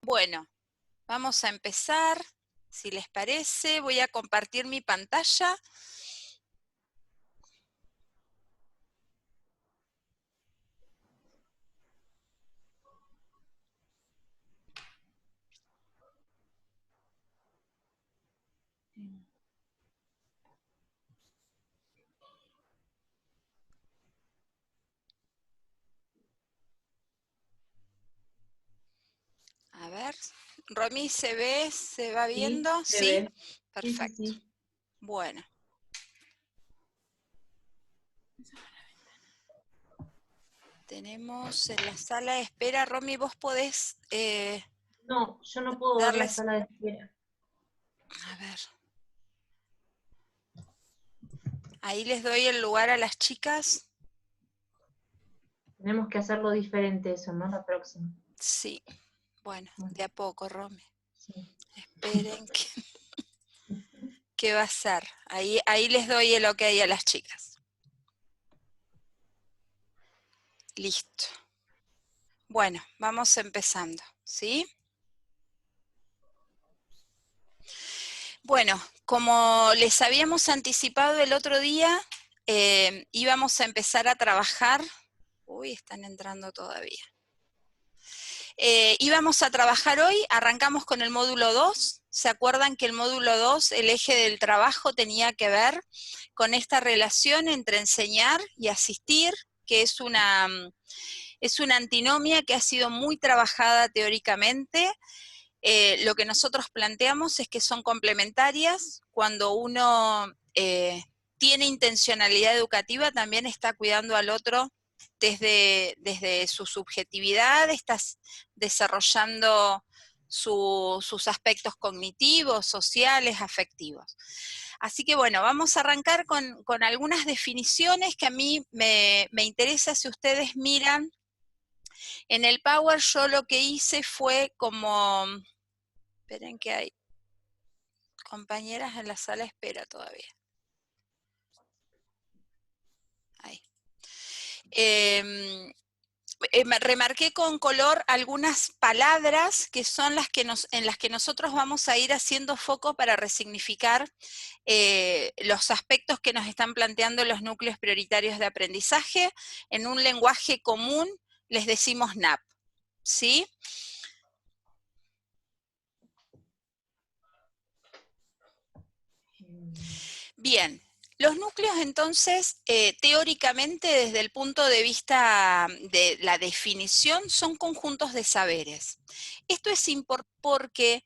Bueno, vamos a empezar. Si les parece, voy a compartir mi pantalla. A ver, Romy, ¿se ve? ¿Se va Sí, viendo? se ¿Sí? ve. Sí, sí, Perfecto. sí. Bueno. Tenemos en la sala de espera. Romy, vos podés No, yo no puedo ver la darles... sala de espera. A ver. Ahí les doy el lugar a las chicas. Tenemos que hacerlo diferente eso, ¿no? La próxima. Sí. Bueno, Bueno, de a poco, Romy. sí. Esperen que va a ser. Ahí les doy el ok a las chicas. Listo. Bueno, vamos empezando, ¿sí? Bueno, como les habíamos anticipado el otro día, íbamos a empezar a trabajar. Uy, están entrando todavía. Íbamos a trabajar hoy, arrancamos con el módulo 2. ¿Se acuerdan que el módulo 2, el eje del trabajo tenía que ver con esta relación entre enseñar y asistir, que es una antinomia que ha sido muy trabajada teóricamente? Lo que nosotros planteamos es que son complementarias. Cuando uno tiene intencionalidad educativa, también está cuidando al otro desde su subjetividad, estás desarrollando sus aspectos cognitivos, sociales, afectivos. Así que bueno, vamos a arrancar con algunas definiciones que a mí me interesa si ustedes miran. En el Power yo lo que hice fue como... Esperen que hay compañeras en la sala de espera todavía. Ahí. Remarqué con color algunas palabras que son las que en las que nosotros vamos a ir haciendo foco para resignificar los aspectos que nos están planteando los núcleos prioritarios de aprendizaje. En un lenguaje común les decimos NAP, ¿sí? Bien, los núcleos entonces, teóricamente desde el punto de vista de la definición, son conjuntos de saberes. Esto es importante porque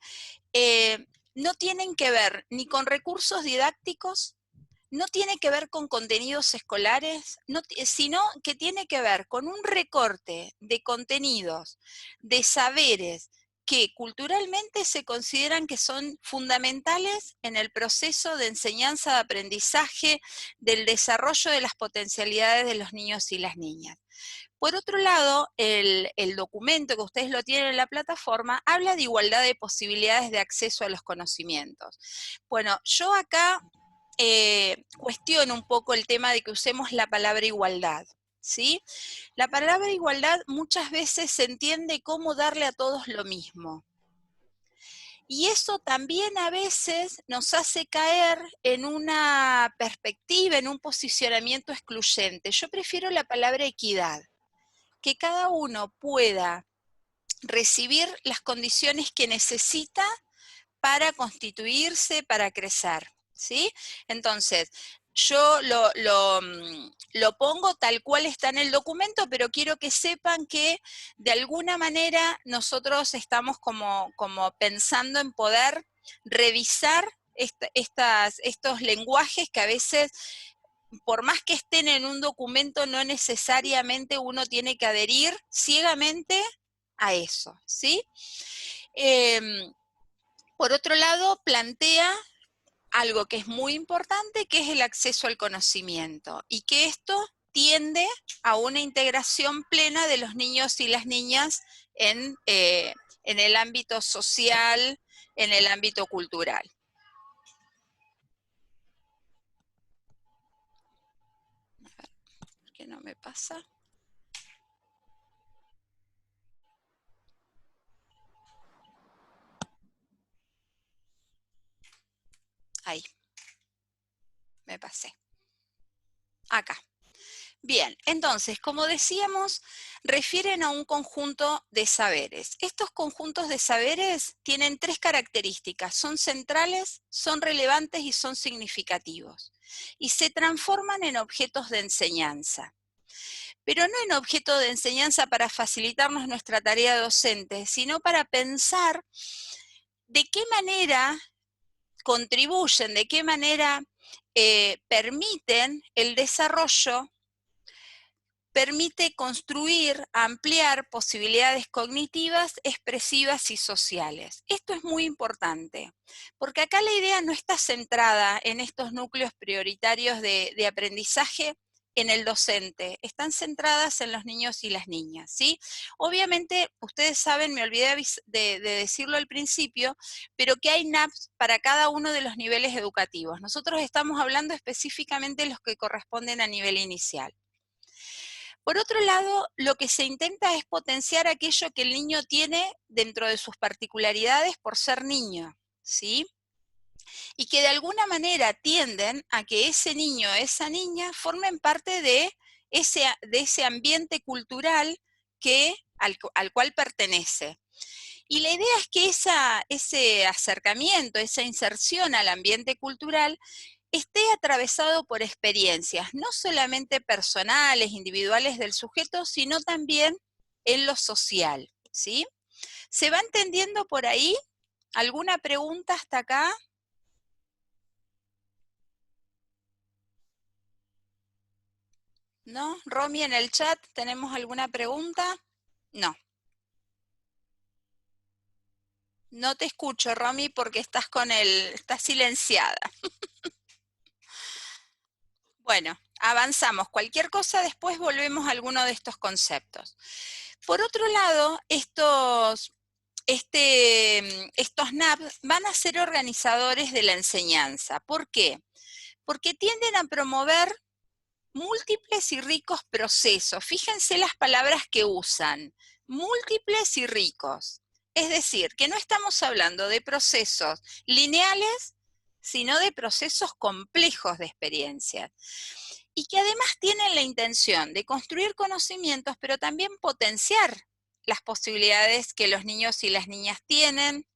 no tienen que ver ni con recursos didácticos, no tiene que ver con contenidos escolares, sino que tiene que ver con un recorte de contenidos, de saberes, que culturalmente se consideran que son fundamentales en el proceso de enseñanza, de aprendizaje, del desarrollo de las potencialidades de los niños y las niñas. Por otro lado, el documento que ustedes lo tienen en la plataforma habla de igualdad de posibilidades de acceso a los conocimientos. Bueno, yo acá cuestiono un poco el tema de que usemos la palabra igualdad, ¿sí? La palabra igualdad muchas veces se entiende como darle a todos lo mismo. Y eso también a veces nos hace caer en una perspectiva, en un posicionamiento excluyente. Yo prefiero la palabra equidad, que cada uno pueda recibir las condiciones que necesita para constituirse, para crecer, ¿sí? Entonces, yo lo pongo tal cual está en el documento, pero quiero que sepan que de alguna manera nosotros estamos como pensando en poder revisar estos lenguajes que a veces, por más que estén en un documento, no necesariamente uno tiene que adherir ciegamente a eso, ¿sí? Por otro lado, plantea algo que es muy importante, que es el acceso al conocimiento, y que esto tiende a una integración plena de los niños y las niñas en el ámbito social, en el ámbito cultural. A ver, ¿por qué no me pasa? Ahí, me pasé. Acá. Bien, entonces, como decíamos, refieren a un conjunto de saberes. Estos conjuntos de saberes tienen 3 características: son centrales, son relevantes y son significativos. Y se transforman en objetos de enseñanza. Pero no en objeto de enseñanza para facilitarnos nuestra tarea docente, sino para pensar de qué manera contribuyen, de qué manera permiten el desarrollo, permite construir, ampliar posibilidades cognitivas, expresivas y sociales. Esto es muy importante, porque acá la idea no está centrada en estos núcleos prioritarios de aprendizaje en el docente, están centradas en los niños y las niñas, ¿sí? Obviamente, ustedes saben, me olvidé de decirlo al principio, pero que hay NAPs para cada uno de los niveles educativos. Nosotros estamos hablando específicamente de los que corresponden a nivel inicial. Por otro lado, lo que se intenta es potenciar aquello que el niño tiene dentro de sus particularidades por ser niño, ¿sí? Y que de alguna manera tienden a que ese niño o esa niña formen parte de ese ambiente cultural al cual pertenece. Y la idea es que ese acercamiento, esa inserción al ambiente cultural esté atravesado por experiencias, no solamente personales, individuales del sujeto, sino también en lo social, ¿sí? ¿Se va entendiendo por ahí? ¿Alguna pregunta hasta acá? ¿No? Romy, en el chat, ¿tenemos alguna pregunta? No. No te escucho, Romy, porque estás silenciada. Bueno, avanzamos. Cualquier cosa, después volvemos a alguno de estos conceptos. Por otro lado, estos NAP van a ser organizadores de la enseñanza. ¿Por qué? Porque tienden a promover múltiples y ricos procesos. Fíjense las palabras que usan, múltiples y ricos. Es decir, que no estamos hablando de procesos lineales, sino de procesos complejos de experiencias. Y que además tienen la intención de construir conocimientos, pero también potenciar las posibilidades que los niños y las niñas tienen,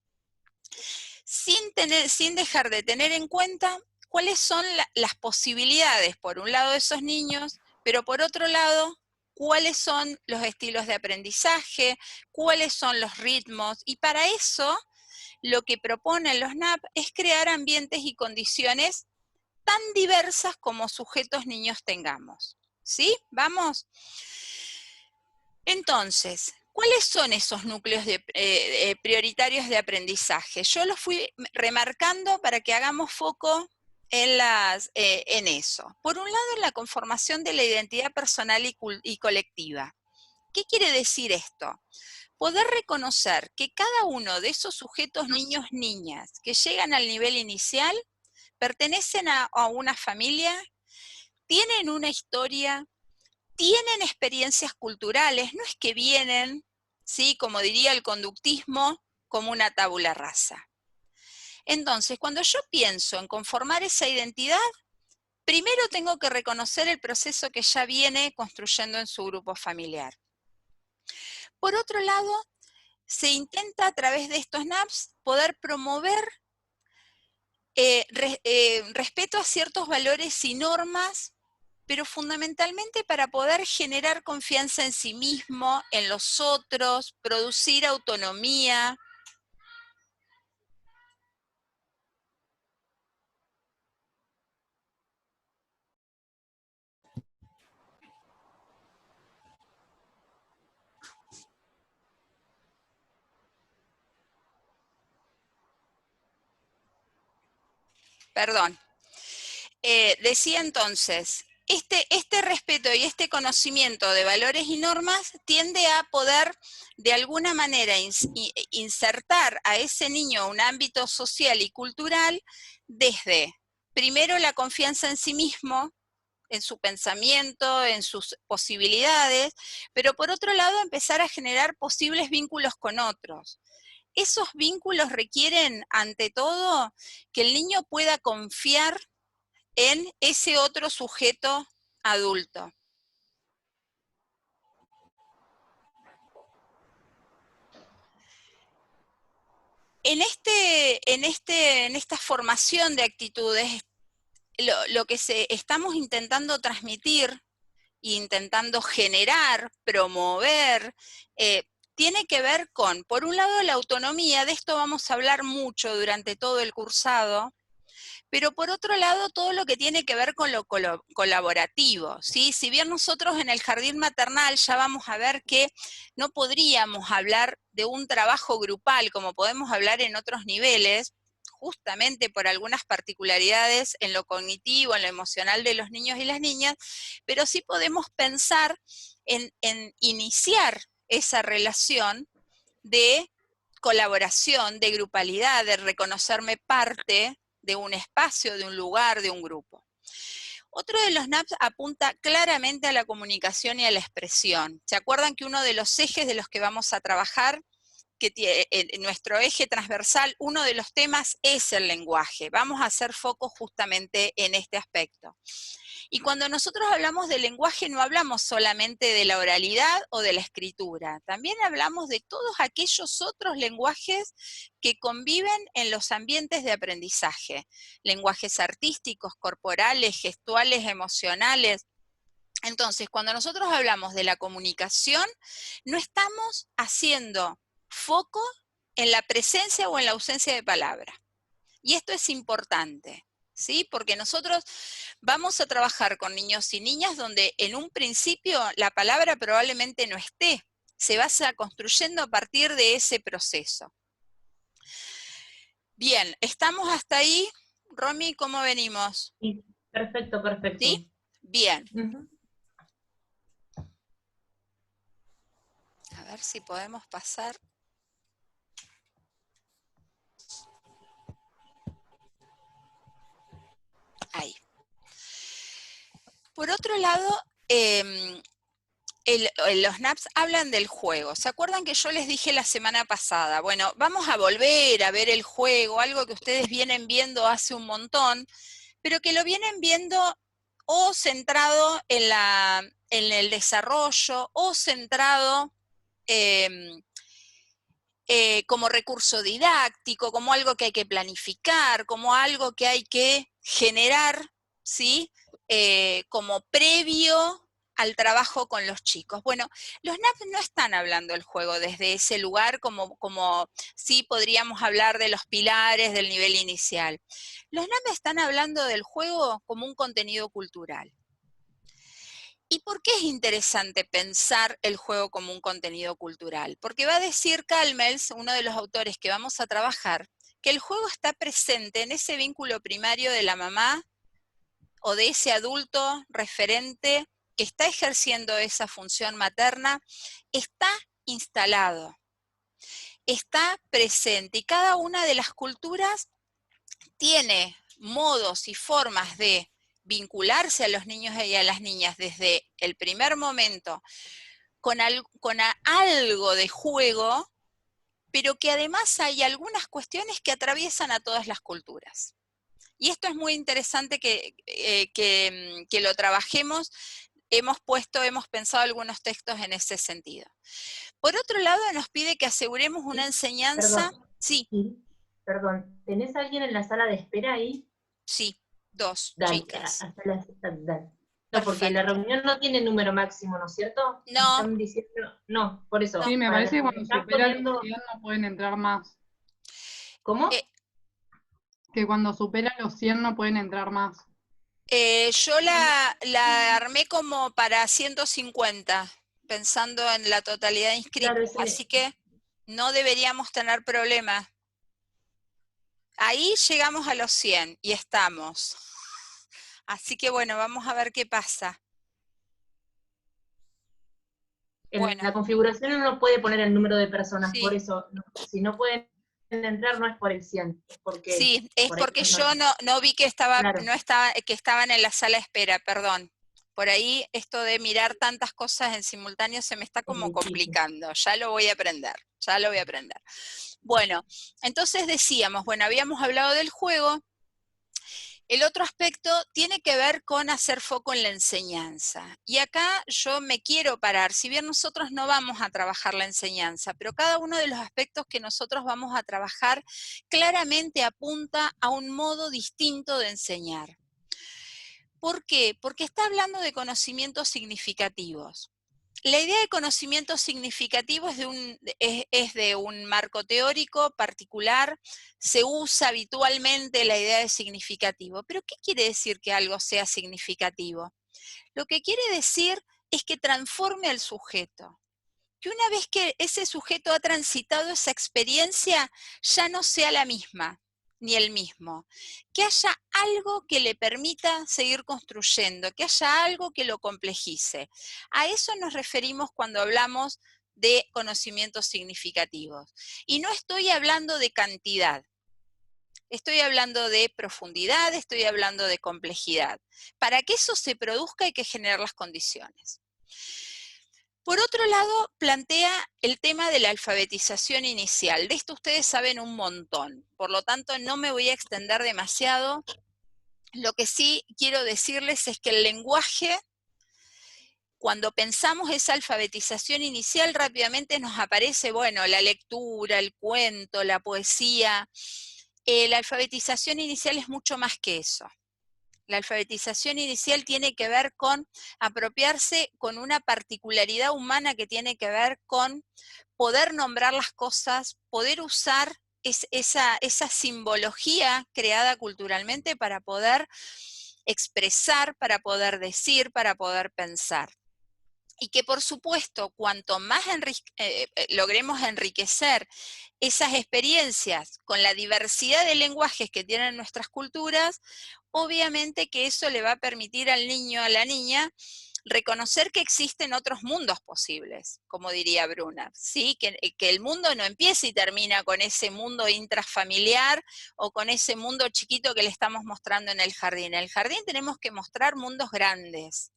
sin dejar de tener en cuenta cuáles son las posibilidades, por un lado, de esos niños, pero por otro lado, cuáles son los estilos de aprendizaje, cuáles son los ritmos, y para eso lo que proponen los NAP es crear ambientes y condiciones tan diversas como sujetos niños tengamos. ¿Sí? ¿Vamos? Entonces, ¿cuáles son esos núcleos prioritarios de aprendizaje? Yo los fui remarcando para que hagamos foco en eso. Por un lado, en la conformación de la identidad personal y colectiva. ¿Qué quiere decir esto? Poder reconocer que cada uno de esos sujetos niños, niñas, que llegan al nivel inicial, pertenecen a una familia, tienen una historia, tienen experiencias culturales, no es que vienen, ¿sí? Como diría el conductismo, como una tabula rasa. Entonces, cuando yo pienso en conformar esa identidad, primero tengo que reconocer el proceso que ya viene construyendo en su grupo familiar. Por otro lado, se intenta a través de estos NAPs poder promover respeto a ciertos valores y normas, pero fundamentalmente para poder generar confianza en sí mismo, en los otros, producir autonomía. Perdón. Decía entonces, este respeto y este conocimiento de valores y normas tiende a poder de alguna manera insertar a ese niño un ámbito social y cultural desde, primero, la confianza en sí mismo, en su pensamiento, en sus posibilidades, pero por otro lado empezar a generar posibles vínculos con otros. esos vínculos requieren, ante todo, que el niño pueda confiar en ese otro sujeto adulto. En esta formación de actitudes, lo que estamos intentando transmitir e intentando generar, promover, tiene que ver con, por un lado, la autonomía, de esto vamos a hablar mucho durante todo el cursado, pero por otro lado, todo lo que tiene que ver con lo colaborativo, ¿sí? Si bien nosotros en el jardín maternal ya vamos a ver que no podríamos hablar de un trabajo grupal como podemos hablar en otros niveles, justamente por algunas particularidades en lo cognitivo, en lo emocional de los niños y las niñas, pero sí podemos pensar en iniciar esa relación de colaboración, de grupalidad, de reconocerme parte de un espacio, de un lugar, de un grupo. Otro de los NAPs apunta claramente a la comunicación y a la expresión. ¿Se acuerdan que uno de los ejes de los que vamos a trabajar, que tiene, en nuestro eje transversal, uno de los temas es el lenguaje? Vamos a hacer foco justamente en este aspecto. Y cuando nosotros hablamos de lenguaje no hablamos solamente de la oralidad o de la escritura, también hablamos de todos aquellos otros lenguajes que conviven en los ambientes de aprendizaje, lenguajes artísticos, corporales, gestuales, emocionales. Entonces, cuando nosotros hablamos de la comunicación, no estamos haciendo foco en la presencia o en la ausencia de palabra. Y esto es importante, ¿sí? Porque nosotros vamos a trabajar con niños y niñas donde en un principio la palabra probablemente no esté, se va construyendo a partir de ese proceso. Bien, ¿estamos hasta ahí? Romy, ¿cómo venimos? Sí, perfecto, perfecto. ¿Sí? Bien. A ver si podemos pasar. Ahí. Por otro lado, los NAPs hablan del juego. ¿Se acuerdan que yo les dije la semana pasada? Bueno, vamos a volver a ver el juego, algo que ustedes vienen viendo hace un montón, pero que lo vienen viendo o centrado en el desarrollo o centrado como recurso didáctico, como algo que hay que planificar, como algo que hay que generar, ¿sí? Como previo al trabajo con los chicos. Bueno, los NAP no están hablando del juego desde ese lugar como sí podríamos hablar de los pilares del nivel inicial. Los NAP están hablando del juego como un contenido cultural. ¿Y por qué es interesante pensar el juego como un contenido cultural? Porque va a decir Calmels, uno de los autores que vamos a trabajar, que el juego está presente en ese vínculo primario de la mamá o de ese adulto referente que está ejerciendo esa función materna, está instalado, está presente, y cada una de las culturas tiene modos y formas de vincularse a los niños y a las niñas desde el primer momento con algo de juego, pero que además hay algunas cuestiones que atraviesan a todas las culturas. Y esto es muy interesante que lo trabajemos. Hemos pensado algunos textos en ese sentido. Por otro lado, nos pide que aseguremos una enseñanza. Perdón. Sí. Perdón, ¿tenés alguien en la sala de espera ahí? Sí, 2 Dale, chicas. dale. No, porque la Perfecto. reunión no tiene número máximo, ¿no es cierto? Me No. están diciendo, no, por eso. Sí, me Para parece las que que cuando me están supera poniendo... los 100 no pueden entrar más. ¿Cómo? Que cuando supera los 100 no pueden entrar más. Yo la armé como para 150, pensando en la totalidad de inscritos, Claro, así que no deberíamos tener problema. Ahí llegamos a los 100 y estamos. Así que bueno, vamos a ver qué pasa. en Bueno, la configuración uno no puede poner el número de personas, sí. por eso, si no pueden entrar no es por el 100, es porque... Sí, es por porque eso yo no vi que claro. que estaban en la sala de espera, perdón. Por ahí esto de mirar tantas cosas en simultáneo se me está como complicando. Ya lo voy a aprender, Bueno, entonces decíamos, bueno, habíamos hablado del juego. El otro aspecto tiene que ver con hacer foco en la enseñanza. Y acá yo me quiero parar, si bien nosotros no vamos a trabajar la enseñanza, pero cada uno de los aspectos que nosotros vamos a trabajar claramente apunta a un modo distinto de enseñar. ¿Por qué? Porque está hablando de conocimientos significativos. La idea de conocimiento significativo es de un marco teórico particular, se usa habitualmente la idea de significativo. ¿Pero qué quiere decir que algo sea significativo? Lo que quiere decir es que transforme al sujeto. Que una vez que ese sujeto ha transitado esa experiencia, ya no sea la misma, ni el mismo. Que haya algo que le permita seguir construyendo, que haya algo que lo complejice. A eso nos referimos cuando hablamos de conocimientos significativos. Y no estoy hablando de cantidad, estoy hablando de profundidad, estoy hablando de complejidad. Para que eso se produzca hay que generar las condiciones. Por otro lado, plantea el tema de la alfabetización inicial. De esto ustedes saben un montón, por lo tanto no me voy a extender demasiado. Lo que sí quiero decirles es que el lenguaje, cuando pensamos esa alfabetización inicial, rápidamente nos aparece, bueno, la lectura, el cuento, la poesía. La alfabetización inicial es mucho más que eso. La alfabetización inicial tiene que ver con apropiarse con una particularidad humana que tiene que ver con poder nombrar las cosas, poder usar esa simbología creada culturalmente para poder expresar, para poder decir, para poder pensar. Y que por supuesto, cuanto más logremos enriquecer esas experiencias con la diversidad de lenguajes que tienen nuestras culturas, obviamente que eso le va a permitir al niño, a la niña, reconocer que existen otros mundos posibles, como diría Brunner, ¿sí? Que el mundo no empieza y termina con ese mundo intrafamiliar o con ese mundo chiquito que le estamos mostrando en el jardín. En el jardín tenemos que mostrar mundos grandes,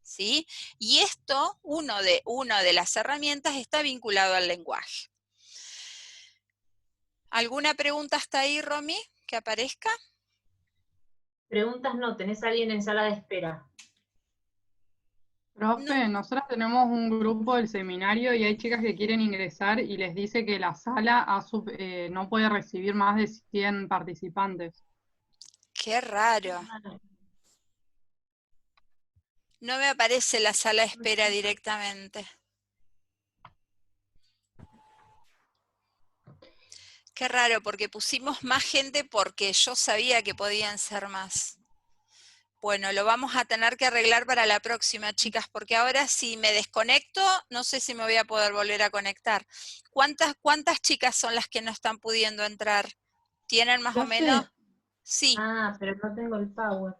¿sí? Y esto, una de las herramientas, está vinculado al lenguaje. ¿Alguna pregunta hasta ahí, Romy, que aparezca? Preguntas no, tenés a alguien en sala de espera. No. Profe, nosotros tenemos un grupo del seminario y hay chicas que quieren ingresar y les dice que la sala no puede recibir más de 100 participantes. Qué raro. No me aparece la sala de espera directamente. Qué raro, porque pusimos más gente porque yo sabía que podían ser más. Bueno, lo vamos a tener que arreglar para la próxima, chicas, porque ahora si me desconecto, no sé si me voy a poder volver a conectar. ¿Cuántas chicas son las que no están pudiendo entrar? ¿Tienen más o menos? Profe, Sí. Ah, pero no tengo el power.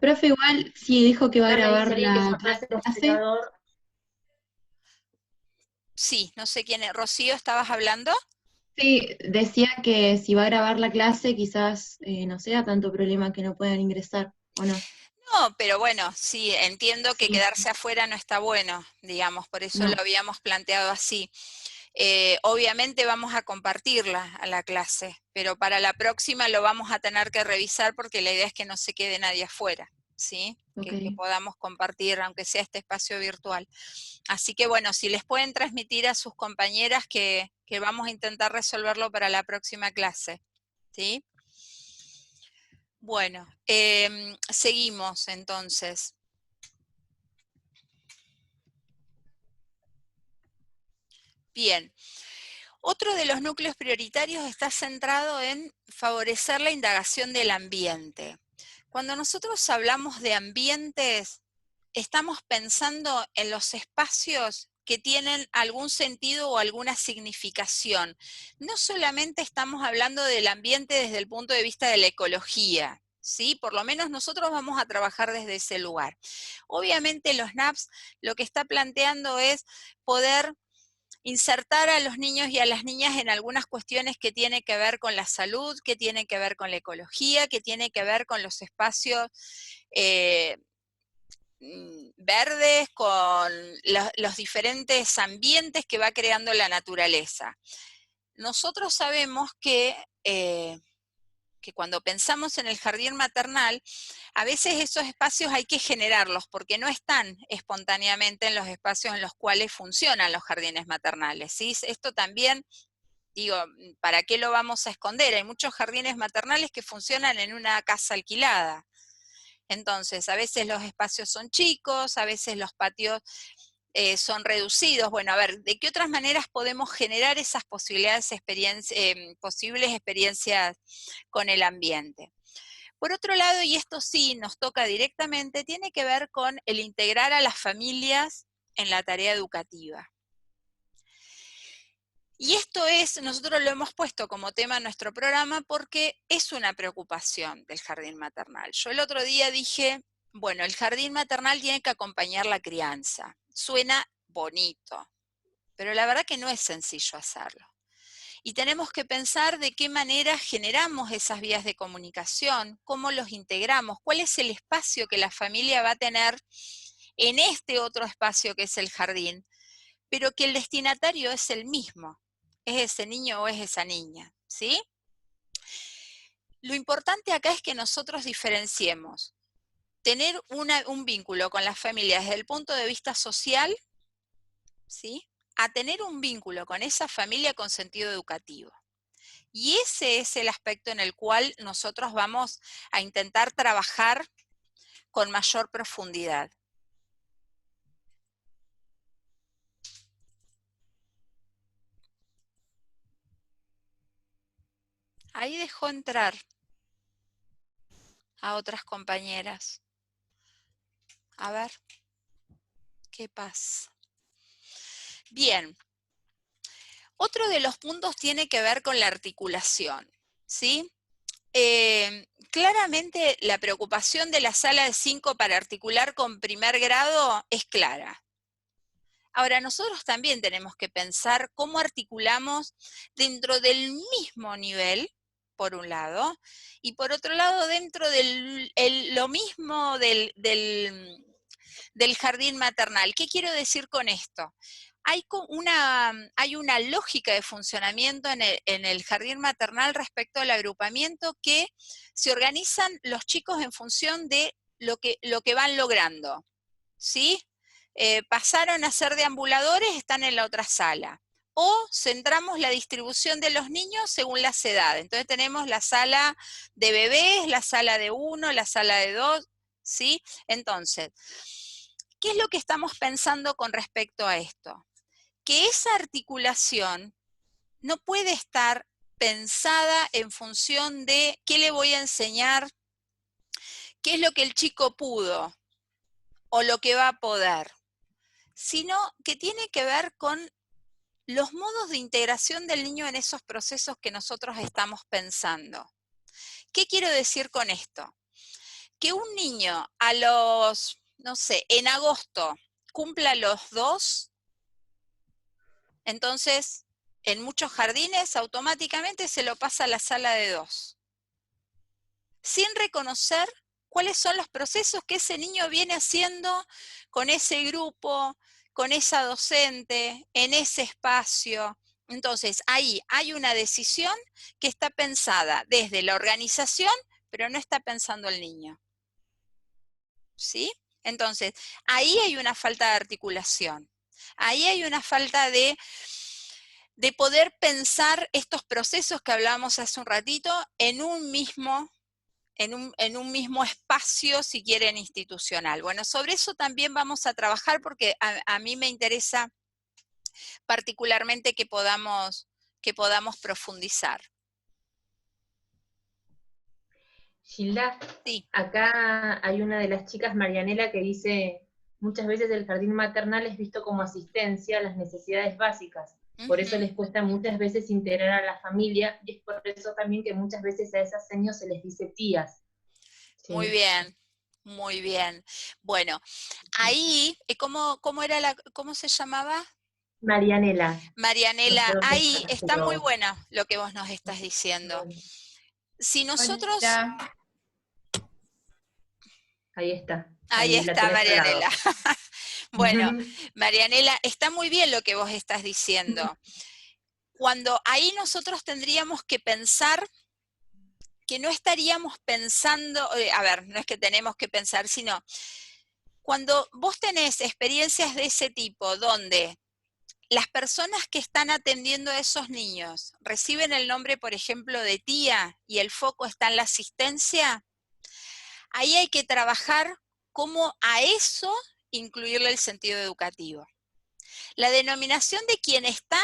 profe, igual sí dijo que va a Acá me dice grabar alguien que la su clase de clase. operador. Sí, no sé quién es. Rocío, ¿estabas hablando? Sí, decía que si va a grabar la clase quizás no sea tanto problema que no puedan ingresar, ¿o no? No, pero bueno, sí, entiendo que Sí, quedarse afuera no está bueno, digamos, por eso no, lo habíamos planteado así. Obviamente vamos a compartirla a la clase, pero para la próxima lo vamos a tener que revisar porque la idea es que no se quede nadie afuera, ¿sí? ok. Que podamos compartir, aunque sea este espacio virtual. Así que bueno, si les pueden transmitir a sus compañeras que vamos a intentar resolverlo para la próxima clase, ¿sí? Bueno, seguimos entonces. Bien. Otro de los núcleos prioritarios está centrado en favorecer la indagación del ambiente. Cuando nosotros hablamos de ambientes, estamos pensando en los espacios que tienen algún sentido o alguna significación. No solamente estamos hablando del ambiente desde el punto de vista de la ecología, ¿sí? Por lo menos nosotros vamos a trabajar desde ese lugar. Obviamente los NAPS lo que está planteando es poder insertar a los niños y a las niñas en algunas cuestiones que tienen que ver con la salud, que tienen que ver con la ecología, que tienen que ver con los espacios verdes, con los diferentes ambientes que va creando la naturaleza. nosotros sabemos que cuando pensamos en el jardín maternal, a veces esos espacios hay que generarlos, porque no están espontáneamente en los espacios en los cuales funcionan los jardines maternales, ¿sí? Esto también, digo, ¿para qué lo vamos a esconder? Hay muchos jardines maternales que funcionan en una casa alquilada. Entonces, a veces los espacios son chicos, a veces los patios son reducidos. Bueno, a ver, ¿de qué otras maneras podemos generar esas posibles experiencias con el ambiente? Por otro lado, y esto sí nos toca directamente, tiene que ver con el integrar a las familias en la tarea educativa. Y esto nosotros lo hemos puesto como tema en nuestro programa porque es una preocupación del jardín maternal. Yo el otro día dije, bueno, el jardín maternal tiene que acompañar la crianza. Suena bonito, pero la verdad que no es sencillo hacerlo. Y tenemos que pensar de qué manera generamos esas vías de comunicación, cómo los integramos, cuál es el espacio que la familia va a tener en este otro espacio que es el jardín, pero que el destinatario es el mismo, es ese niño o es esa niña, ¿sí? Lo importante acá es que nosotros diferenciemos tener un vínculo con las familias desde el punto de vista social, ¿sí?, a tener un vínculo con esa familia con sentido educativo. Y ese es el aspecto en el cual nosotros vamos a intentar trabajar con mayor profundidad. Ahí dejó entrar a otras compañeras. A ver, ¿qué pasa? Bien. Otro de los puntos tiene que ver con la articulación, ¿sí? Claramente la preocupación de la sala de 5 para articular con primer grado es clara. Ahora, nosotros también tenemos que pensar cómo articulamos dentro del mismo nivel, por un lado, y por otro lado dentro de lo mismo del jardín maternal. ¿Qué quiero decir con esto? Hay una lógica de funcionamiento en el jardín maternal respecto al agrupamiento que se organizan los chicos en función de lo que van logrando, ¿sí? Pasaron a ser deambuladores, están en la otra sala. O centramos la distribución de los niños según las edades. Entonces tenemos la sala de bebés, la sala de 1, la sala de 2, ¿sí? Entonces, ¿qué es lo que estamos pensando con respecto a esto? Que esa articulación no puede estar pensada en función de qué le voy a enseñar, qué es lo que el chico pudo o lo que va a poder, sino que tiene que ver con los modos de integración del niño en esos procesos que nosotros estamos pensando. ¿Qué quiero decir con esto? Que un niño a los, no sé, en agosto cumpla los 2, entonces en muchos jardines automáticamente se lo pasa a la sala de 2, sin reconocer cuáles son los procesos que ese niño viene haciendo con ese grupo, con esa docente, en ese espacio. Entonces, ahí hay una decisión que está pensada desde la organización, pero no está pensando el niño. ¿Sí? Entonces, ahí hay una falta de articulación. Ahí hay una falta de poder pensar estos procesos que hablábamos hace un ratito en un mismo espacio, si quieren, institucional. Bueno, sobre eso también vamos a trabajar porque a mí me interesa particularmente que podamos profundizar. Gilda, Sí. acá hay una de las chicas, Marianela, que dice, muchas veces el jardín maternal es visto como asistencia a las necesidades básicas. Por eso les cuesta muchas veces integrar a la familia, y es por eso también que muchas veces a esas seños se les dice tías. Sí. Muy bien, muy bien. Bueno, ahí, ¿cómo se llamaba? Marianela. Marianela, No sé dónde ahí está, está pero... muy bueno lo que vos nos estás diciendo. Si nosotros... Hola. Ahí está. Ahí la está tenés al lado. Marianela. Bueno, Marianela, está muy bien lo que vos estás diciendo. cuando ahí nosotros tendríamos que pensar que no estaríamos pensando, a ver, no es que tenemos que pensar, sino cuando vos tenés experiencias de ese tipo, donde las personas que están atendiendo a esos niños reciben el nombre, por ejemplo, de tía y el foco está en la asistencia, ahí hay que trabajar cómo a eso incluirle el sentido educativo. La denominación de quien está,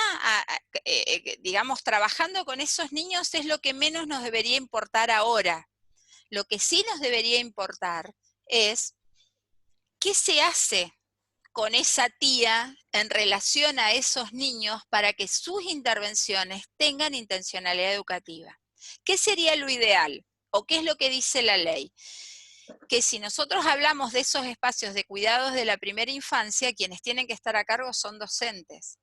digamos, trabajando con esos niños es lo que menos nos debería importar ahora. Lo que sí nos debería importar es qué se hace con esa tía en relación a esos niños para que sus intervenciones tengan intencionalidad educativa. ¿Qué sería lo ideal? ¿O qué es lo que dice la ley? Que si nosotros hablamos de esos espacios de cuidados de la primera infancia, quienes tienen que estar a cargo son docentes.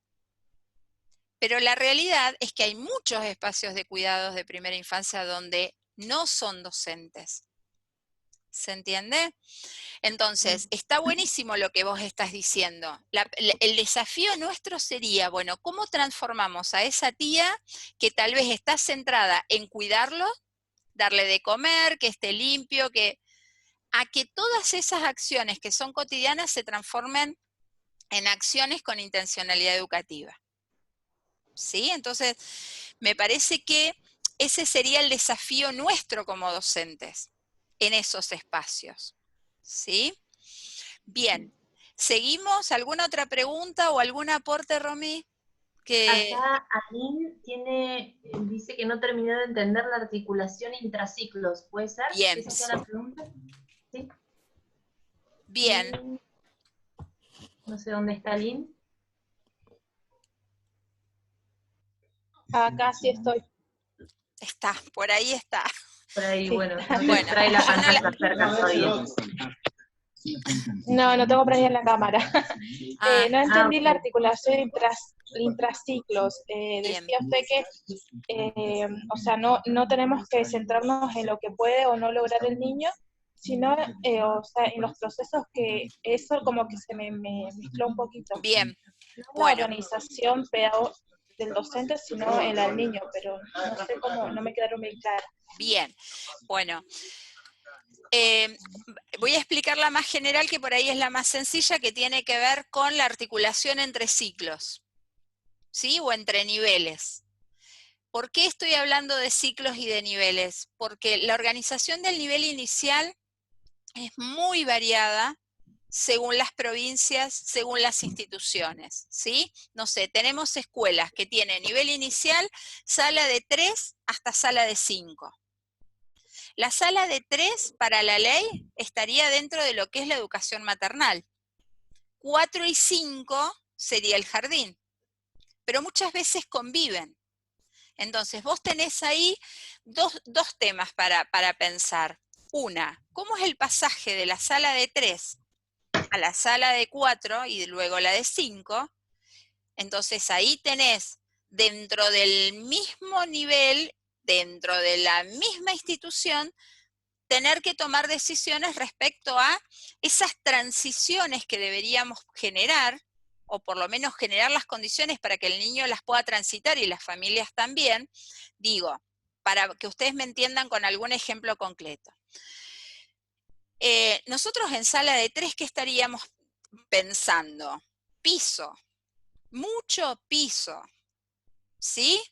Pero la realidad es que hay muchos espacios de cuidados de primera infancia donde no son docentes. ¿Se entiende? Entonces, está buenísimo lo que vos estás diciendo. El desafío nuestro sería, bueno, ¿cómo transformamos a esa tía que tal vez está centrada en cuidarlo, darle de comer, que esté limpio, a que todas esas acciones que son cotidianas se transformen en acciones con intencionalidad educativa? ¿Sí? Entonces, me parece que ese sería el desafío nuestro como docentes en esos espacios. ¿Sí? Bien. ¿Seguimos? ¿Alguna otra pregunta o algún aporte, Romy? Acá Aline dice que no terminó de entender la articulación intraciclos. ¿Puede ser? Bien. ¿Esa sea la pregunta? ¿Sí? Bien. No sé dónde está Aline. Acá sí estoy. Está, por ahí está. Por ahí, Sí. bueno, no te trae la pantalla cerca todavía. No tengo prendida la cámara. No entendí ok. la articulación intraciclos. Bien. Decía usted que, o sea, no tenemos que centrarnos en lo que puede o no lograr el niño, sino, o sea, en los procesos que eso como que se me mezcló un poquito. Bien. No la Bueno. organización del docente, sino en la del niño, pero no sé cómo, no me quedaron bien claras. Bien. Bueno. Voy a explicar la más general, que por ahí es la más sencilla, que tiene que ver con la articulación entre ciclos, ¿sí? O entre niveles. ¿Por qué estoy hablando de ciclos y de niveles? Porque la organización del nivel inicial es muy variada según las provincias, según las instituciones, ¿sí? No sé, tenemos escuelas que tienen nivel inicial, sala de 3 hasta sala de 5. La sala de 3 para la ley estaría dentro de lo que es la educación maternal. 4 y 5 sería el jardín, pero muchas veces conviven. Entonces vos tenés ahí dos temas para pensar. Una, ¿cómo es el pasaje de la sala de 3 a la sala de 4 y luego la de 5? Entonces ahí tenés dentro del mismo nivel, dentro de la misma institución, tener que tomar decisiones respecto a esas transiciones que deberíamos generar, o por lo menos generar las condiciones para que el niño las pueda transitar y las familias también, digo, para que ustedes me entiendan con algún ejemplo concreto. Nosotros en sala de 3, ¿qué estaríamos pensando? Piso, mucho piso, ¿sí?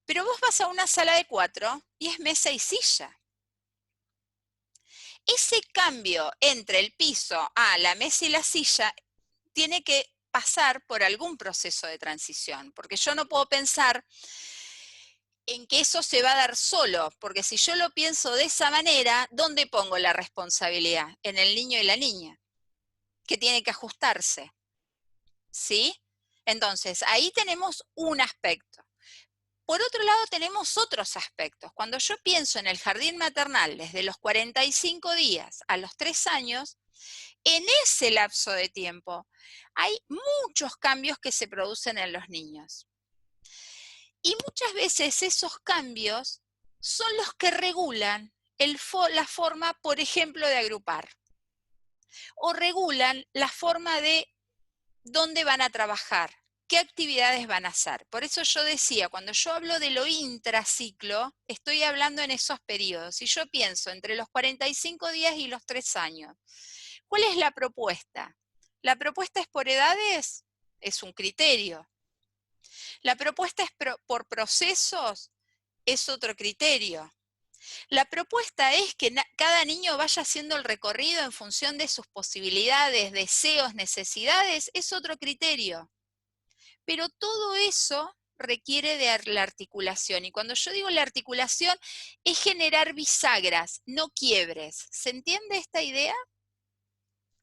Pero vos vas a una sala de 4 y es mesa y silla. Ese cambio entre el piso a la mesa y la silla tiene que pasar por algún proceso de transición, porque yo no puedo pensar en que eso se va a dar solo, porque si yo lo pienso de esa manera, ¿dónde pongo la responsabilidad? En el niño y la niña, que tiene que ajustarse, ¿sí? Entonces, ahí tenemos un aspecto. Por otro lado, tenemos otros aspectos. Cuando yo pienso en el jardín maternal desde los 45 días a los 3 años, en ese lapso de tiempo hay muchos cambios que se producen en los niños. Y muchas veces esos cambios son los que regulan la forma, por ejemplo, de agrupar. O regulan la forma de dónde van a trabajar. qué actividades van a hacer. Por eso yo decía, cuando yo hablo de lo intraciclo, estoy hablando en esos periodos. Si yo pienso entre los 45 días y los 3 años, ¿cuál es la propuesta? ¿La propuesta es por edades? Es un criterio. ¿La propuesta es por procesos? Es otro criterio. La propuesta es que cada niño vaya haciendo el recorrido en función de sus posibilidades, deseos, necesidades, es otro criterio. Pero todo eso requiere de la articulación. Y cuando yo digo la articulación, es generar bisagras, no quiebres. ¿Se entiende esta idea?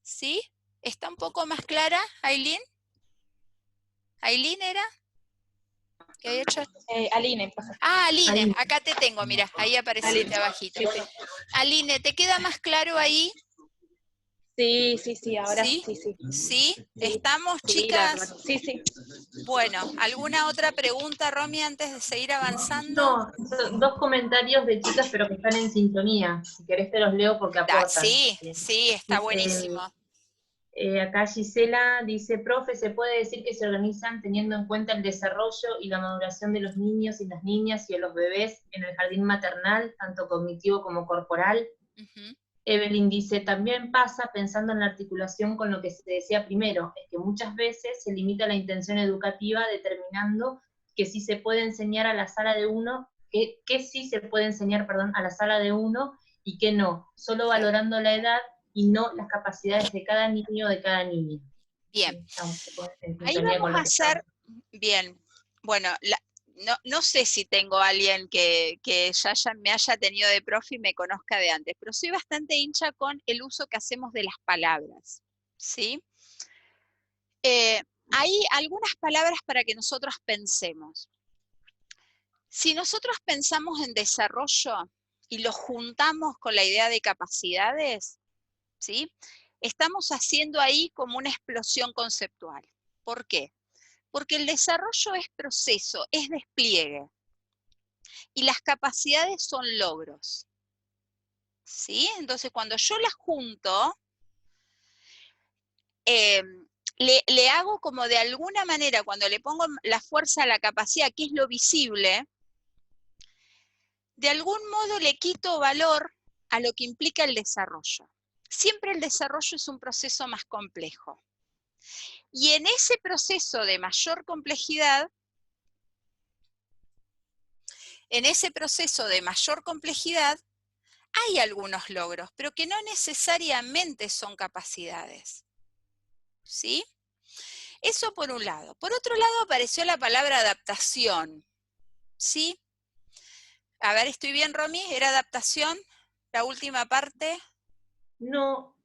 ¿Sí? ¿Está un poco más clara, Aileen? ¿Aileen era? ¿Qué había hecho? Aline, pasa. Ah, Aline, Aline. acá te tengo, mira, ahí apareciste abajito. Sí, sí. Aline, ¿te queda más claro ahí? Sí, ahora ¿Sí? sí. ¿Sí? ¿Estamos, Sí, la chicas? verdad, sí. Bueno, ¿alguna otra pregunta, Romy, antes de seguir avanzando? No, son 2 comentarios de chicas, pero que están en sintonía. Si querés te los leo porque aportan. Sí, está buenísimo. Acá Gisela dice, profe, ¿se puede decir que se organizan teniendo en cuenta el desarrollo y la maduración de los niños y las niñas y de los bebés en el jardín maternal, tanto cognitivo como corporal? Ujú. Evelyn dice, también pasa pensando en la articulación con lo que se decía primero, es que muchas veces se limita la intención educativa determinando que sí se puede enseñar a la sala de uno, que sí se puede enseñar, perdón, a la sala de uno y que no, solo valorando la edad y no las capacidades de cada niño o de cada niña. Bien, Está un poco en ahí sintonía vamos con a lo que estamos. hacer, bien, bueno, no sé si tengo a alguien que ya me haya tenido de profe y me conozca de antes, pero soy bastante hincha con el uso que hacemos de las palabras, ¿sí? Hay algunas palabras para que nosotros pensemos. Si nosotros pensamos en desarrollo y lo juntamos con la idea de capacidades, ¿sí? Estamos haciendo ahí como una explosión conceptual. ¿Por qué? Porque el desarrollo es proceso, es despliegue. Y las capacidades son logros. ¿Sí? Entonces, cuando yo las junto, le hago como de alguna manera, cuando le pongo la fuerza a la capacidad, que es lo visible, de algún modo le quito valor a lo que implica el desarrollo. Siempre el desarrollo es un proceso más complejo. Y en ese proceso de mayor complejidad, hay algunos logros, pero que no necesariamente son capacidades. ¿Sí? Eso por un lado. Por otro lado apareció la palabra adaptación. ¿Sí? A ver, ¿estoy bien, Romy? ¿Era adaptación? La última parte. No,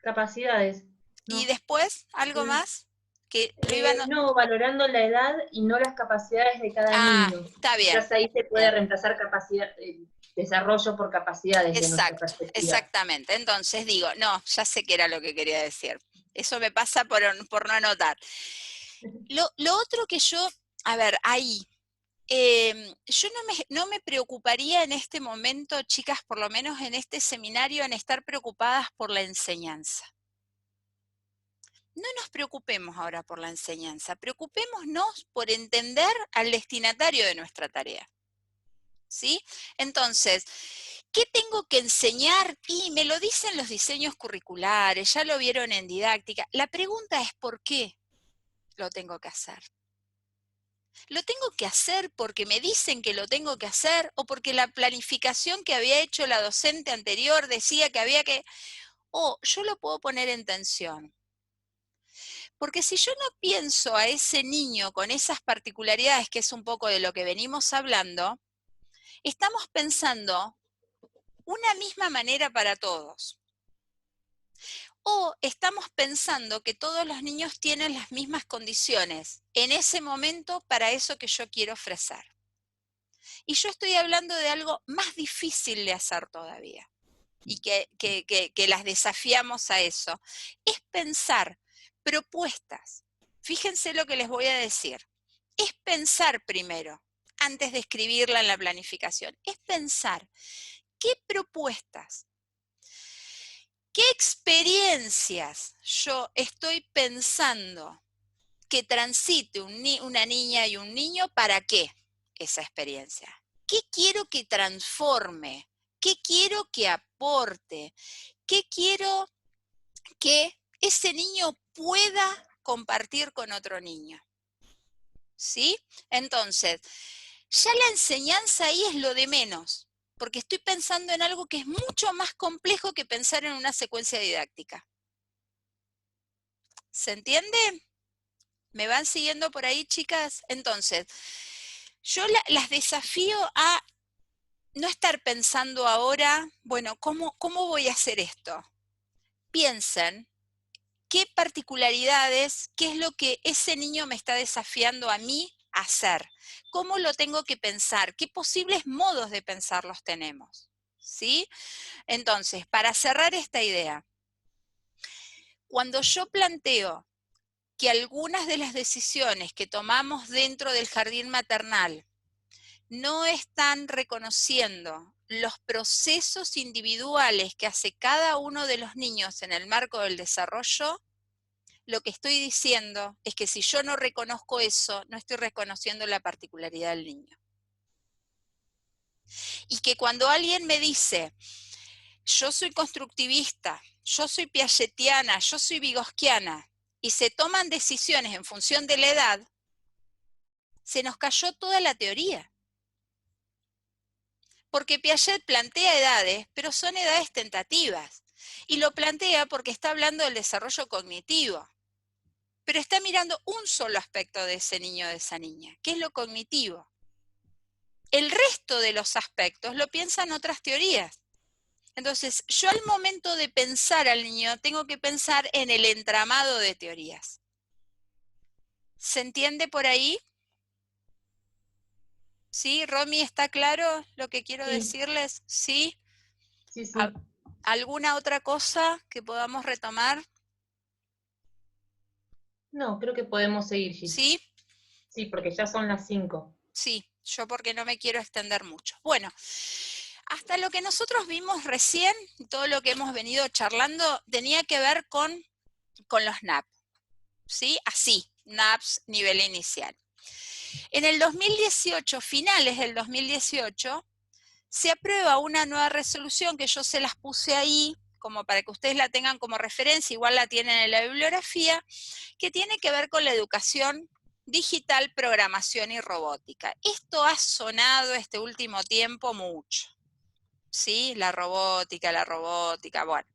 capacidades. No. ¿Y después algo más? Que lo iban a... No, valorando la edad y no las capacidades de cada niño. Está bien. Quizás ahí se puede reemplazar desarrollo por capacidades de nuestra Exacto, perspectiva. exactamente. Entonces digo, no, ya sé qué era lo que quería decir. Eso me pasa por no anotar. Lo otro que yo, a ver, ahí, yo no me preocuparía en este momento, chicas, por lo menos en este seminario, en estar preocupadas por la enseñanza. No nos preocupemos ahora por la enseñanza, preocupémonos por entender al destinatario de nuestra tarea. ¿Sí? Entonces, ¿qué tengo que enseñar? Y me lo dicen los diseños curriculares, ya lo vieron en didáctica. La pregunta es ¿por qué lo tengo que hacer? ¿Lo tengo que hacer porque me dicen que lo tengo que hacer o porque la planificación que había hecho la docente anterior decía que había que... O yo lo puedo poner en tensión. Porque si yo no pienso a ese niño con esas particularidades, que es un poco de lo que venimos hablando, estamos pensando una misma manera para todos. O estamos pensando que todos los niños tienen las mismas condiciones en ese momento para eso que yo quiero ofrecer. Y yo estoy hablando de algo más difícil de hacer todavía y que las desafiamos a eso. Es pensar propuestas. Fíjense lo que les voy a decir. Es pensar primero, antes de escribirla en la planificación. Es pensar qué propuestas, qué experiencias yo estoy pensando que transite una niña y un niño para qué esa experiencia? ¿Qué quiero que transforme? ¿Qué quiero que aporte? ¿Qué quiero que ese niño pueda compartir con otro niño? ¿Sí? Entonces, ya la enseñanza ahí es lo de menos, porque estoy pensando en algo que es mucho más complejo que pensar en una secuencia didáctica. ¿Se entiende? ¿Me van siguiendo por ahí, chicas? Entonces, yo las desafío a no estar pensando ahora, bueno, ¿cómo voy a hacer esto? Piensen qué particularidades, qué es lo que ese niño me está desafiando a mí a hacer, cómo lo tengo que pensar, qué posibles modos de pensarlos tenemos, ¿sí? Entonces, para cerrar esta idea, cuando yo planteo que algunas de las decisiones que tomamos dentro del jardín maternal no están reconociendo los procesos individuales que hace cada uno de los niños en el marco del desarrollo, lo que estoy diciendo es que si yo no reconozco eso, no estoy reconociendo la particularidad del niño. Y que cuando alguien me dice, yo soy constructivista, yo soy piagetiana, yo soy vygotskiana, y se toman decisiones en función de la edad, se nos cayó toda la teoría. Porque Piaget plantea edades, pero son edades tentativas. Y lo plantea porque está hablando del desarrollo cognitivo. Pero está mirando un solo aspecto de ese niño o de esa niña, que es lo cognitivo. El resto de los aspectos lo piensan otras teorías. Entonces, yo al momento de pensar al niño, tengo que pensar en el entramado de teorías. ¿Se entiende por ahí? ¿Sí? ¿Romy, está claro lo que quiero decirles? ¿Sí? Sí, sí. ¿Alguna otra cosa que podamos retomar? No, creo que podemos seguir, Gis. ¿Sí? Sí, porque ya son las 5. Sí, yo porque no me quiero extender mucho. Bueno, hasta lo que nosotros vimos recién, todo lo que hemos venido charlando, tenía que ver con los NAP, ¿sí? Así, NAPs nivel inicial. En el 2018, finales del 2018, se aprueba una nueva resolución que yo se las puse ahí, como para que ustedes la tengan como referencia, igual la tienen en la bibliografía, que tiene que ver con la educación digital, programación y robótica. Esto ha sonado este último tiempo mucho, ¿sí? La robótica, bueno.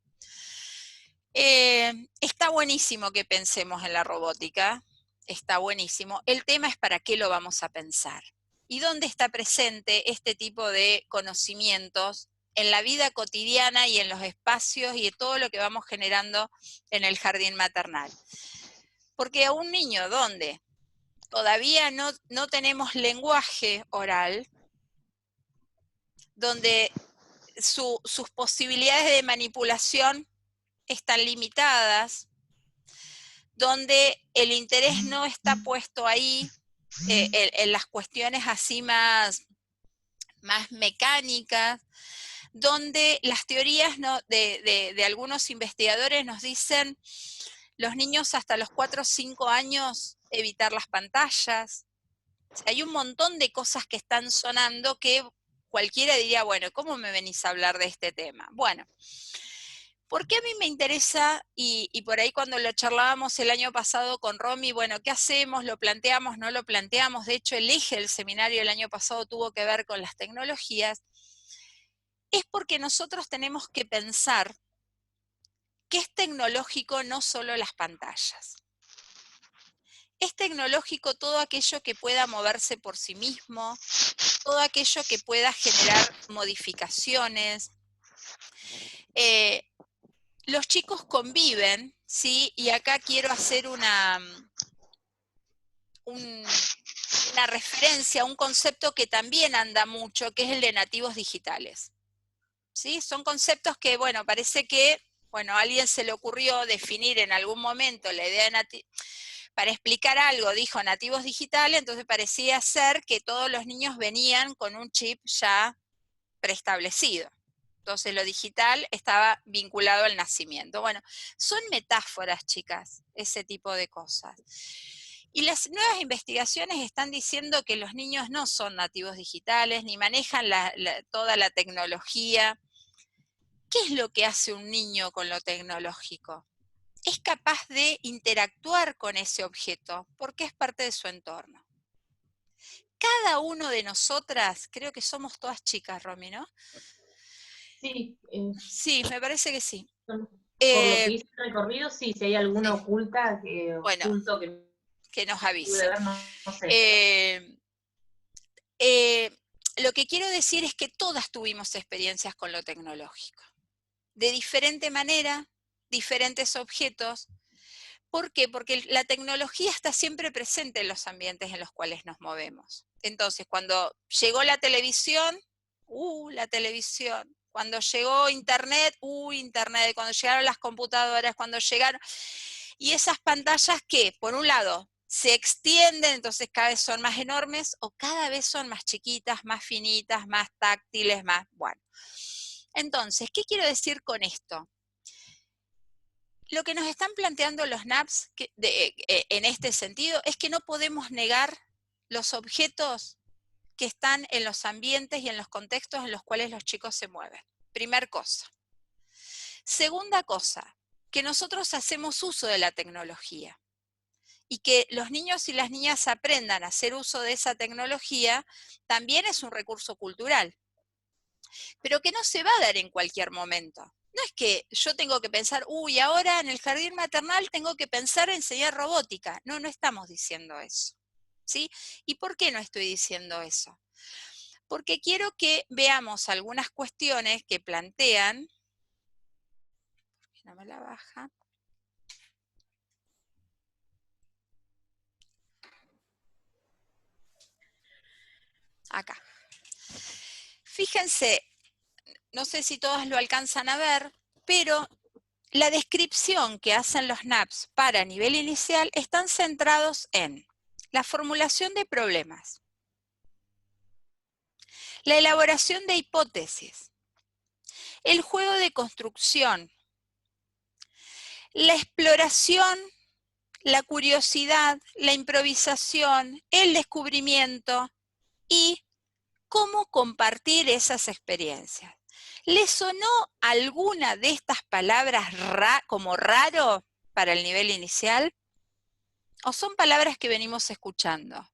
Está buenísimo que pensemos en la robótica, está buenísimo. El tema es para qué lo vamos a pensar. ¿Y dónde está presente este tipo de conocimientos en la vida cotidiana y en los espacios y en todo lo que vamos generando en el jardín maternal? Porque a un niño donde todavía no tenemos lenguaje oral, donde sus posibilidades de manipulación están limitadas, donde el interés no está puesto ahí en las cuestiones así más mecánicas, donde las teorías de algunos investigadores nos dicen los niños hasta los 4 o 5 años evitar las pantallas. O sea, hay un montón de cosas que están sonando que cualquiera diría, bueno, ¿cómo me venís a hablar de este tema? Bueno, ¿por qué a mí me interesa? Y por ahí cuando lo charlábamos el año pasado con Romy, bueno, ¿qué hacemos? ¿Lo planteamos? ¿No lo planteamos? De hecho, el eje del seminario el año pasado tuvo que ver con las tecnologías. Es porque nosotros tenemos que pensar que es tecnológico no solo las pantallas. Es tecnológico todo aquello que pueda moverse por sí mismo, todo aquello que pueda generar modificaciones. Los chicos conviven, ¿sí? Y acá quiero hacer una referencia a un concepto que también anda mucho, que es el de nativos digitales. ¿Sí? Son conceptos que, bueno, parece que, bueno, a alguien se le ocurrió definir en algún momento la idea de para explicar algo, dijo nativos digitales, entonces parecía ser que todos los niños venían con un chip ya preestablecido. Entonces lo digital estaba vinculado al nacimiento. Bueno, son metáforas, chicas, ese tipo de cosas. Y las nuevas investigaciones están diciendo que los niños no son nativos digitales, ni manejan toda la tecnología. ¿Qué es lo que hace un niño con lo tecnológico? Es capaz de interactuar con ese objeto, porque es parte de su entorno. Cada uno de nosotras, creo que somos todas chicas, Romy, ¿no? Sí. Sí, me parece que sí. Por lo que hice el recorrido, sí, si hay alguna sí. oculta, Bueno, oculto que nos pude avise. ver, no sé. Lo que quiero decir es que todas tuvimos experiencias con lo tecnológico. De diferente manera, diferentes objetos. ¿Por qué? Porque la tecnología está siempre presente en los ambientes en los cuales nos movemos. Entonces, cuando llegó la televisión, la televisión. Cuando llegó Internet, Internet. Cuando llegaron las computadoras, cuando llegaron... Y esas pantallas que, por un lado, se extienden, entonces cada vez son más enormes, o cada vez son más chiquitas, más finitas, más táctiles, más... Bueno. Entonces, ¿qué quiero decir con esto? Lo que nos están planteando los NAPS en este sentido es que no podemos negar los objetos que están en los ambientes y en los contextos en los cuales los chicos se mueven. Primer cosa. Segunda cosa, que nosotros hacemos uso de la tecnología y que los niños y las niñas aprendan a hacer uso de esa tecnología también es un recurso cultural, pero que no se va a dar en cualquier momento. No es que yo tengo que pensar, ahora en el jardín maternal tengo que pensar en enseñar robótica. No, no estamos diciendo eso. ¿Sí? ¿Y por qué no estoy diciendo eso? Porque quiero que veamos algunas cuestiones que plantean. No me la baja. Acá. Fíjense, no sé si todas lo alcanzan a ver, pero la descripción que hacen los NAPS para nivel inicial están centrados en la formulación de problemas, la elaboración de hipótesis, el juego de construcción, la exploración, la curiosidad, la improvisación, el descubrimiento y cómo compartir esas experiencias. ¿Les sonó alguna de estas palabras como raro para el nivel inicial? ¿O son palabras que venimos escuchando?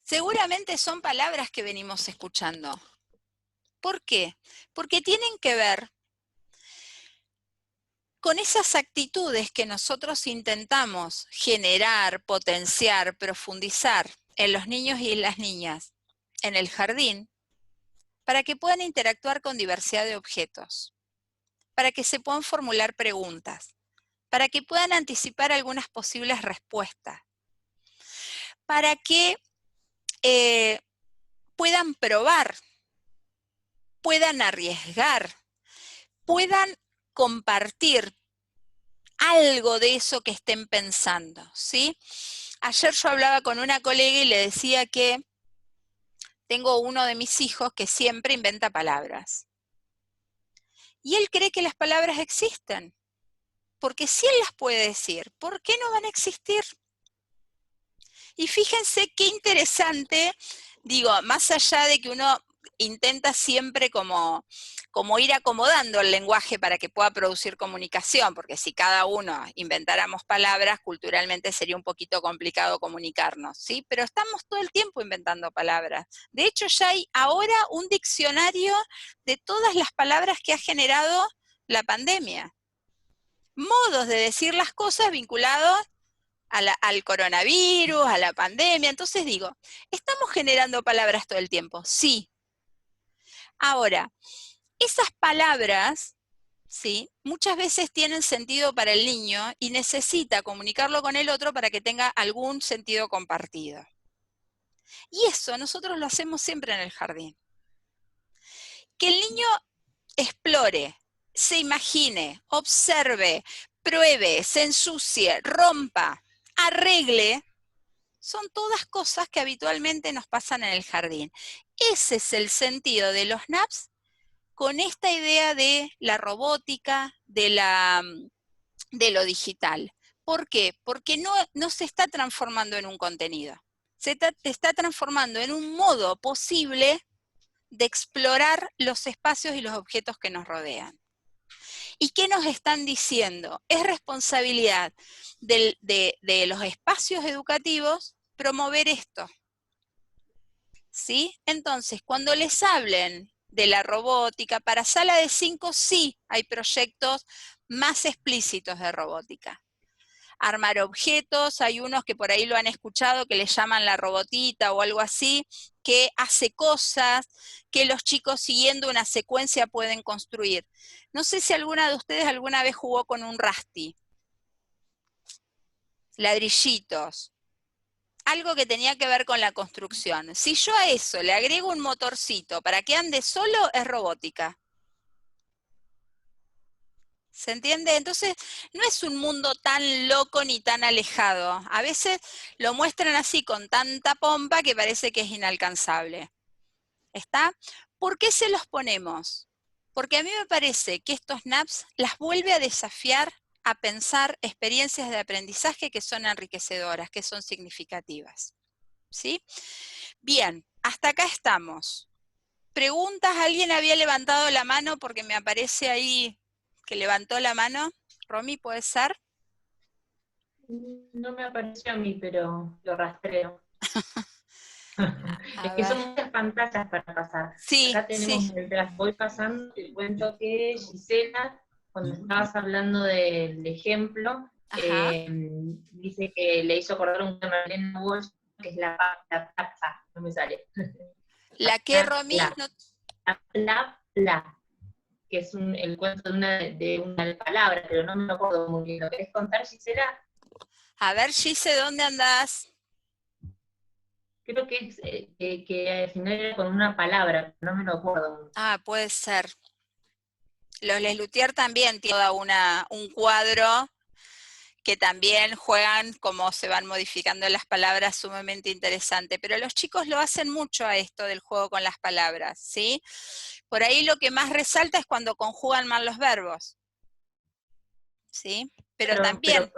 Seguramente son palabras que venimos escuchando. ¿Por qué? Porque tienen que ver con esas actitudes que nosotros intentamos generar, potenciar, profundizar en los niños y en las niñas en el jardín, para que puedan interactuar con diversidad de objetos, para que se puedan formular preguntas, para que puedan anticipar algunas posibles respuestas, para que puedan probar, puedan arriesgar, puedan compartir algo de eso que estén pensando, ¿sí? Ayer yo hablaba con una colega y le decía que tengo uno de mis hijos que siempre inventa palabras. Y él cree que las palabras existen. Porque si él las puede decir, ¿por qué no van a existir? Y fíjense qué interesante, digo, más allá de que uno intenta siempre como ir acomodando el lenguaje para que pueda producir comunicación, porque si cada uno inventáramos palabras, culturalmente sería un poquito complicado comunicarnos, ¿sí? Pero estamos todo el tiempo inventando palabras. De hecho, ya hay ahora un diccionario de todas las palabras que ha generado la pandemia. Modos de decir las cosas vinculados al coronavirus, a la pandemia. Entonces digo, ¿estamos generando palabras todo el tiempo? Sí. Ahora, esas palabras, ¿sí?, muchas veces tienen sentido para el niño y necesita comunicarlo con el otro para que tenga algún sentido compartido. Y eso nosotros lo hacemos siempre en el jardín. Que el niño explore, se imagine, observe, pruebe, se ensucie, rompa, arregle, son todas cosas que habitualmente nos pasan en el jardín. Ese es el sentido de los NAPS con esta idea de la robótica, de de lo digital. ¿Por qué? Porque no se está transformando en un contenido. Se está transformando en un modo posible de explorar los espacios y los objetos que nos rodean. ¿Y qué nos están diciendo? Es responsabilidad de los espacios educativos promover esto. ¿Sí? Entonces, cuando les hablen de la robótica, para sala de 5 sí hay proyectos más explícitos de robótica. Armar objetos, hay unos que por ahí lo han escuchado que le llaman la robotita o algo así, que hace cosas que los chicos siguiendo una secuencia pueden construir. No sé si alguna de ustedes alguna vez jugó con un Rusty. Ladrillitos. Algo que tenía que ver con la construcción. Si yo a eso le agrego un motorcito para que ande solo, es robótica. ¿Se entiende? Entonces, no es un mundo tan loco ni tan alejado. A veces lo muestran así con tanta pompa que parece que es inalcanzable. ¿Está? ¿Por qué se los ponemos? Porque a mí me parece que estos NAPs las vuelve a desafiar a pensar experiencias de aprendizaje que son enriquecedoras, que son significativas. ¿Sí? Bien, hasta acá estamos. ¿Preguntas? ¿Alguien había levantado la mano porque me aparece ahí que levantó la mano? Romy, ¿puede ser? No me apareció a mí, pero lo rastreo. Es que son muchas pantallas para pasar. Sí, Acá tenemos, sí. mientras voy pasando, te cuento que Gisela, cuando estabas hablando del ejemplo, dice que le hizo acordar un tema de Elena Walsh, que es la plapla, no me sale. ¿La qué, Romy? La plapla, que es el cuento de una palabra, pero no me lo acuerdo muy bien. ¿Lo querés contar, Gisela? A ver, Gise, ¿dónde andás? Creo que es que al final era con una palabra, no me lo acuerdo. Ah, puede ser. Los Les Luthier también tienen toda un cuadro que también juegan cómo se van modificando las palabras, sumamente interesante. Pero los chicos lo hacen mucho a esto del juego con las palabras, ¿sí? Por ahí lo que más resalta es cuando conjugan mal los verbos, ¿sí? Pero también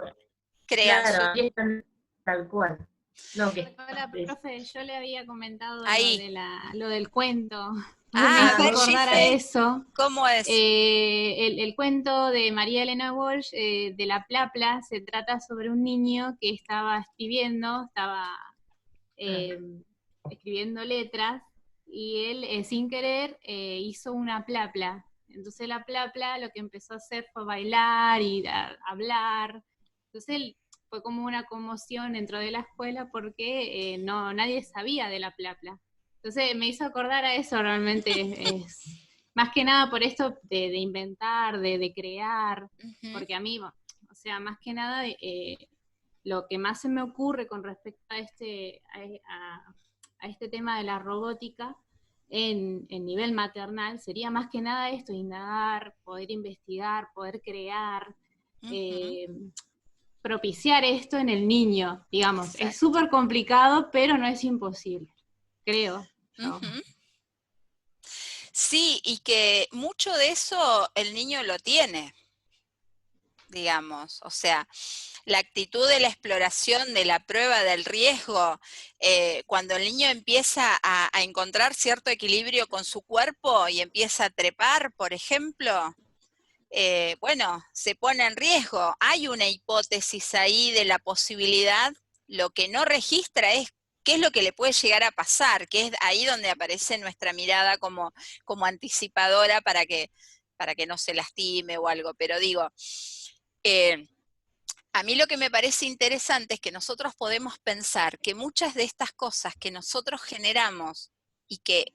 crean claro, su... ahí están tal cual. No, Hola, profe, yo le había comentado ahí. lo del cuento. Ah, me hizo acordar a eso. ¿Cómo es? El cuento de María Elena Walsh, de la plapla, se trata sobre un niño que estaba escribiendo letras, y él, sin querer, hizo una plapla. Entonces la plapla lo que empezó a hacer fue bailar y hablar. Entonces él fue como una conmoción dentro de la escuela porque nadie sabía de la plapla. Entonces me hizo acordar a eso realmente, es más que nada por esto de inventar, de crear, porque a mí, o sea, más que nada lo que más se me ocurre con respecto a este tema de la robótica en nivel maternal sería más que nada esto, indagar, poder investigar, poder crear, propiciar esto en el niño, digamos. Exacto. Es súper complicado, pero no es imposible, creo. Sí, y que mucho de eso el niño lo tiene, digamos. O sea, la actitud de la exploración, de la prueba del riesgo, cuando el niño empieza a encontrar cierto equilibrio con su cuerpo y empieza a trepar, por ejemplo, bueno, se pone en riesgo. Hay una hipótesis ahí de la posibilidad, lo que no registra es qué es lo que le puede llegar a pasar, que es ahí donde aparece nuestra mirada como anticipadora para que no se lastime o algo. Pero digo, a mí lo que me parece interesante es que nosotros podemos pensar que muchas de estas cosas que nosotros generamos y que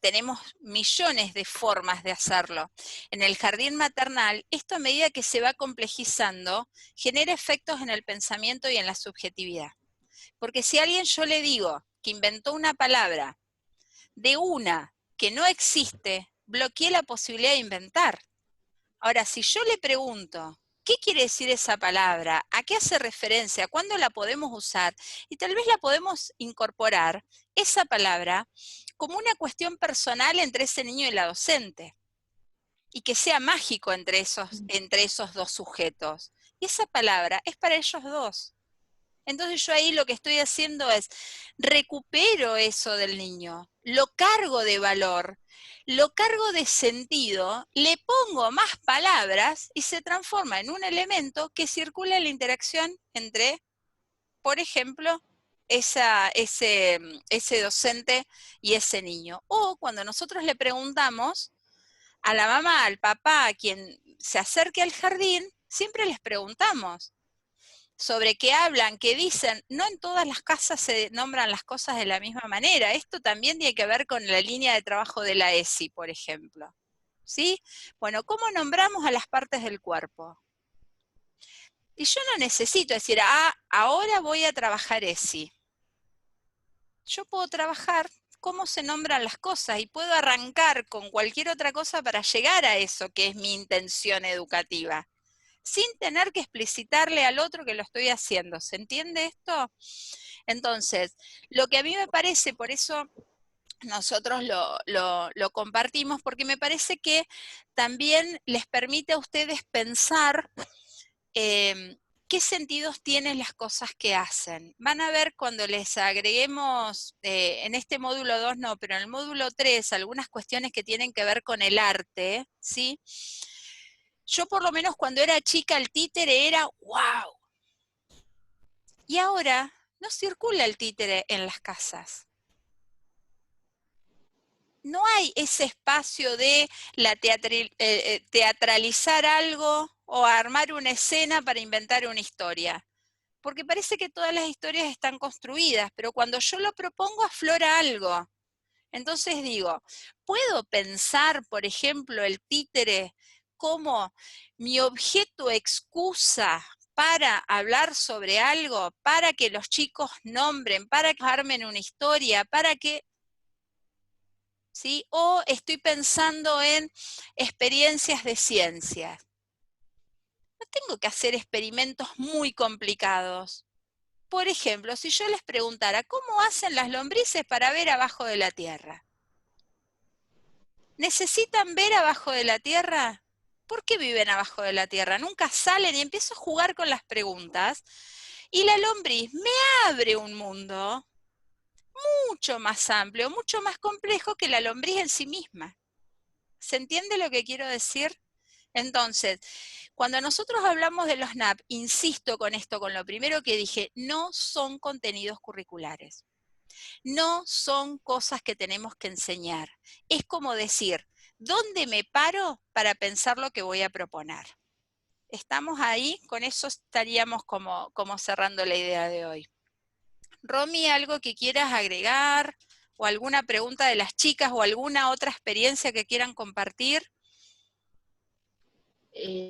tenemos millones de formas de hacerlo. En el jardín maternal, esto a medida que se va complejizando, genera efectos en el pensamiento y en la subjetividad. Porque si a alguien yo le digo que inventó una palabra de una que no existe, bloqueé la posibilidad de inventar. Ahora, si yo le pregunto, ¿qué quiere decir esa palabra? ¿A qué hace referencia? ¿Cuándo la podemos usar? Y tal vez la podemos incorporar, esa palabra, como una cuestión personal entre ese niño y la docente. y que sea mágico entre esos dos sujetos. Y esa palabra es para ellos dos. Entonces yo ahí lo que estoy haciendo es, recupero eso del niño, lo cargo de valor, lo cargo de sentido, le pongo más palabras y se transforma en un elemento que circula en la interacción entre, por ejemplo, ese docente y ese niño. O cuando nosotros le preguntamos a la mamá, al papá, a quien se acerque al jardín, siempre les preguntamos sobre qué hablan, qué dicen. No en todas las casas se nombran las cosas de la misma manera. Esto también tiene que ver con la línea de trabajo de la ESI, por ejemplo. ¿Sí? Bueno, ¿cómo nombramos a las partes del cuerpo? Y yo no necesito decir, ahora voy a trabajar ESI. Yo puedo trabajar cómo se nombran las cosas y puedo arrancar con cualquier otra cosa para llegar a eso que es mi intención educativa, sin tener que explicitarle al otro que lo estoy haciendo. ¿Se entiende esto? Entonces, lo que a mí me parece, por eso nosotros lo compartimos, porque me parece que también les permite a ustedes pensar qué sentidos tienen las cosas que hacen. Van a ver cuando les agreguemos, en este módulo 2 no, pero en el módulo 3, algunas cuestiones que tienen que ver con el arte, ¿sí? Yo por lo menos cuando era chica el títere era ¡wow! Y ahora no circula el títere en las casas. No hay ese espacio de teatralizar algo o armar una escena para inventar una historia. Porque parece que todas las historias están construidas, pero cuando yo lo propongo aflora algo. Entonces digo, ¿puedo pensar, por ejemplo, el títere como mi objeto excusa para hablar sobre algo, para que los chicos nombren, para que armen una historia, para que... ¿sí? O estoy pensando en experiencias de ciencia. No tengo que hacer experimentos muy complicados. Por ejemplo, si yo les preguntara, ¿cómo hacen las lombrices para ver abajo de la tierra? ¿Necesitan ver abajo de la tierra? ¿Por qué viven abajo de la tierra? Nunca salen y empiezo a jugar con las preguntas. Y la lombriz me abre un mundo mucho más amplio, mucho más complejo que la lombriz en sí misma. ¿Se entiende lo que quiero decir? Entonces, cuando nosotros hablamos de los NAP, insisto con esto, con lo primero que dije, no son contenidos curriculares. No son cosas que tenemos que enseñar. Es como decir, ¿dónde me paro para pensar lo que voy a proponer? ¿Estamos ahí? Con eso estaríamos como cerrando la idea de hoy. Romy, ¿algo que quieras agregar? ¿O alguna pregunta de las chicas o alguna otra experiencia que quieran compartir?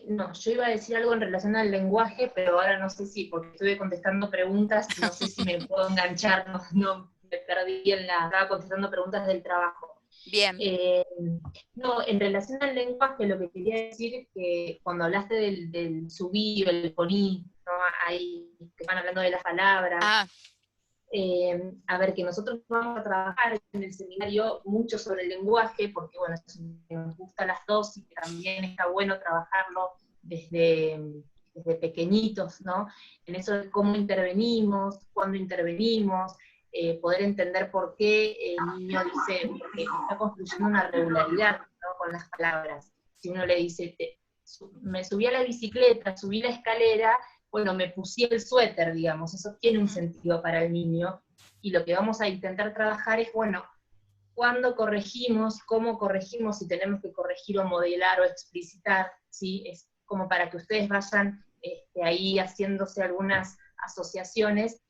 No, yo iba a decir algo en relación al lenguaje, pero ahora no sé si, porque estuve contestando preguntas, no sé si me puedo enganchar, no me perdí estaba contestando preguntas del trabajo. Bien. No, en relación al lenguaje, lo que quería decir es que cuando hablaste del subí, el poní, ¿no? Ahí que van hablando de las palabras. A ver, que nosotros vamos a trabajar en el seminario mucho sobre el lenguaje, porque bueno, nos gusta a las dos y que también está bueno trabajarlo desde pequeñitos, ¿no? En eso de cómo intervenimos, cuándo intervenimos, poder entender por qué el niño dice, porque está construyendo una regularidad, ¿no? Con las palabras. Si uno le dice, me subí a la bicicleta, subí la escalera, bueno, me puse el suéter, digamos, eso tiene un sentido para el niño, y lo que vamos a intentar trabajar es, bueno, cuándo corregimos, cómo corregimos, si tenemos que corregir o modelar o explicitar, ¿sí? Es como para que ustedes vayan ahí haciéndose algunas asociaciones,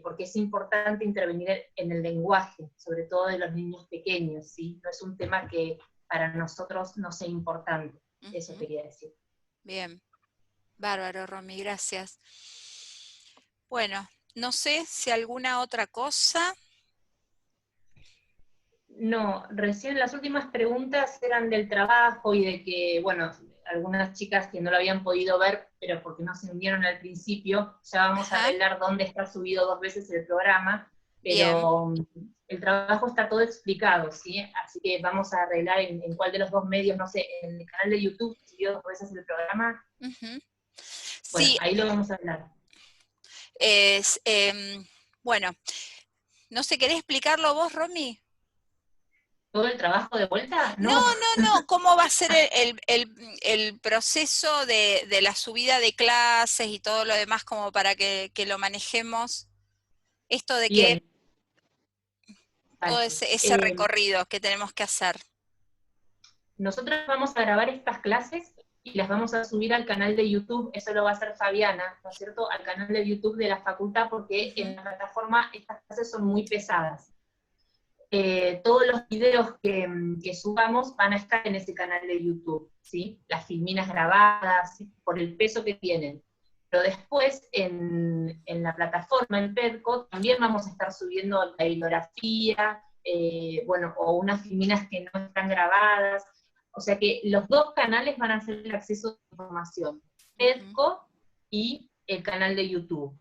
porque es importante intervenir en el lenguaje, sobre todo de los niños pequeños, ¿sí? No es un tema que para nosotros no sea importante, eso quería decir. Bien. Bárbaro, Romy, gracias. Bueno, no sé si alguna otra cosa. No, recién las últimas preguntas eran del trabajo y de que, bueno, algunas chicas que no lo habían podido ver, pero porque no se unieron al principio, ya vamos a arreglar dónde está subido 2 veces el programa, pero el trabajo está todo explicado, ¿sí? Así que vamos a arreglar en cuál de los dos medios, no sé, en el canal de YouTube, si yo dos veces el programa, bueno, Sí, ahí lo vamos a hablar. Bueno, no sé, ¿querés explicarlo vos, Romy? ¿Todo el trabajo de vuelta? No, ¿cómo va a ser el proceso de la subida de clases y todo lo demás como para que lo manejemos? Esto de Bien. que todo ese recorrido que tenemos que hacer. Nosotros vamos a grabar estas clases y las vamos a subir al canal de YouTube, eso lo va a hacer Fabiana, ¿no es cierto?, al canal de YouTube de la facultad, porque en la plataforma estas clases son muy pesadas. Todos los videos que subamos van a estar en ese canal de YouTube, ¿sí? Las filminas grabadas, ¿sí? Por el peso que tienen. Pero después, en la plataforma, en Pedco, también vamos a estar subiendo la bibliografía, bueno, o unas filminas que no están grabadas. O sea que los dos canales van a hacer el acceso a información, Pedco y el canal de YouTube.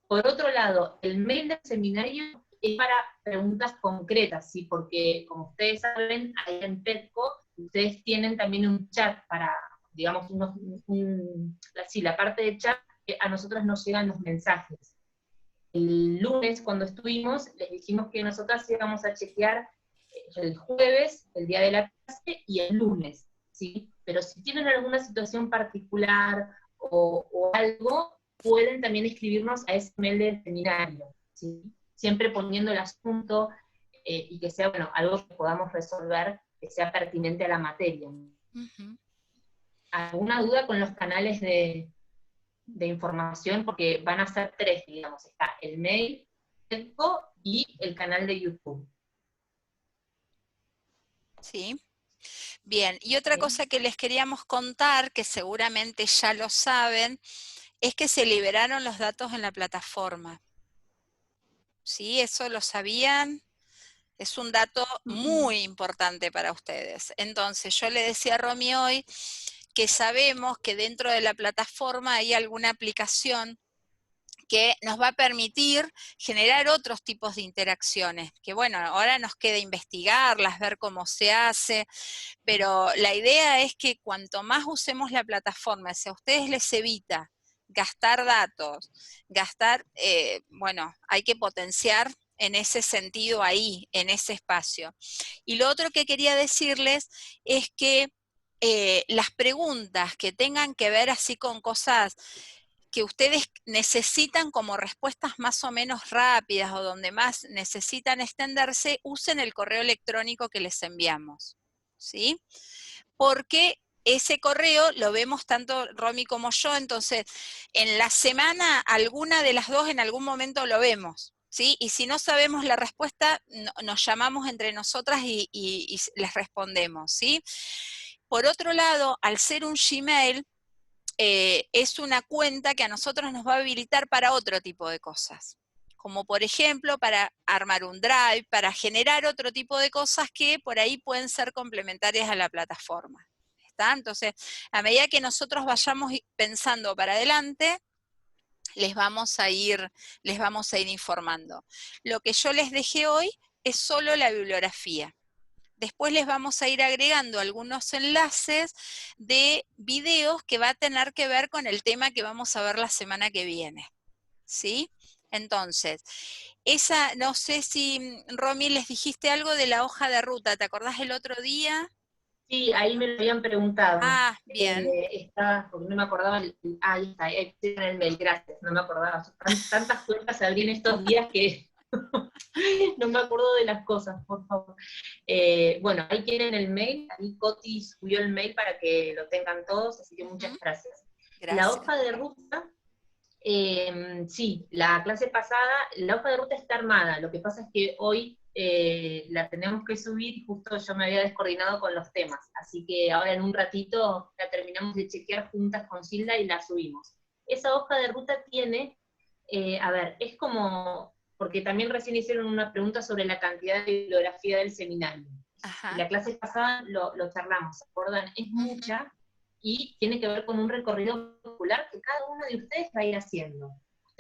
Por otro lado, el mail del seminario es para preguntas concretas, ¿sí? Porque, como ustedes saben, ahí en Pedco, ustedes tienen también un chat para, digamos, la parte de chat, que a nosotros nos llegan los mensajes. El lunes, cuando estuvimos, les dijimos que nosotras íbamos a chequear el jueves, el día de la clase, y el lunes, ¿sí? Pero si tienen alguna situación particular o algo, pueden también escribirnos a ese mail del seminario, ¿sí? Siempre poniendo el asunto y que sea, bueno, algo que podamos resolver, que sea pertinente a la materia. ¿Alguna duda con los canales de información? Porque van a ser 3, digamos, está el mail, y el canal de YouTube. Sí. Bien, y otra cosa que les queríamos contar, que seguramente ya lo saben, es que se liberaron los datos en la plataforma. ¿Sí? ¿Eso lo sabían? Es un dato muy importante para ustedes. Entonces, yo le decía a Romy hoy que sabemos que dentro de la plataforma hay alguna aplicación que nos va a permitir generar otros tipos de interacciones, que bueno, ahora nos queda investigarlas, ver cómo se hace, pero la idea es que cuanto más usemos la plataforma, si a ustedes les evita gastar datos, bueno, hay que potenciar en ese sentido ahí, en ese espacio. Y lo otro que quería decirles es que las preguntas que tengan que ver así con cosas que ustedes necesitan como respuestas más o menos rápidas o donde más necesitan extenderse, usen el correo electrónico que les enviamos, ¿sí? Porque ese correo lo vemos tanto Romy como yo, entonces en la semana alguna de las dos en algún momento lo vemos, ¿sí? Y si no sabemos la respuesta, nos llamamos entre nosotras y les respondemos, ¿sí? Por otro lado, al ser un Gmail, es una cuenta que a nosotros nos va a habilitar para otro tipo de cosas, como por ejemplo para armar un drive, para generar otro tipo de cosas que por ahí pueden ser complementarias a la plataforma. ¿Está? Entonces, a medida que nosotros vayamos pensando para adelante, les vamos a ir informando. Lo que yo les dejé hoy es solo la bibliografía. Después les vamos a ir agregando algunos enlaces de videos que va a tener que ver con el tema que vamos a ver la semana que viene, ¿sí? Entonces, no sé si, Romy, les dijiste algo de la hoja de ruta, ¿te acordás el otro día? Sí, ahí me lo habían preguntado. Ah, bien. Porque no me acordaba, ahí está en el mail, gracias, no me acordaba. Tantas cuentas abrí en estos días que no me acuerdo de las cosas, por favor. Bueno, ahí tienen el mail, ahí Coti subió el mail para que lo tengan todos, así que muchas gracias. La hoja de ruta, sí, la clase pasada, la hoja de ruta está armada, lo que pasa es que hoy la tenemos que subir y justo yo me había descoordinado con los temas, así que ahora en un ratito la terminamos de chequear juntas con Silda y la subimos. Esa hoja de ruta tiene, a ver, es como, porque también recién hicieron una pregunta sobre la cantidad de bibliografía del seminario. Ajá. Y la clase pasada lo charlamos, ¿se acuerdan? Es mucha, y tiene que ver con un recorrido popular que cada uno de ustedes va a ir haciendo.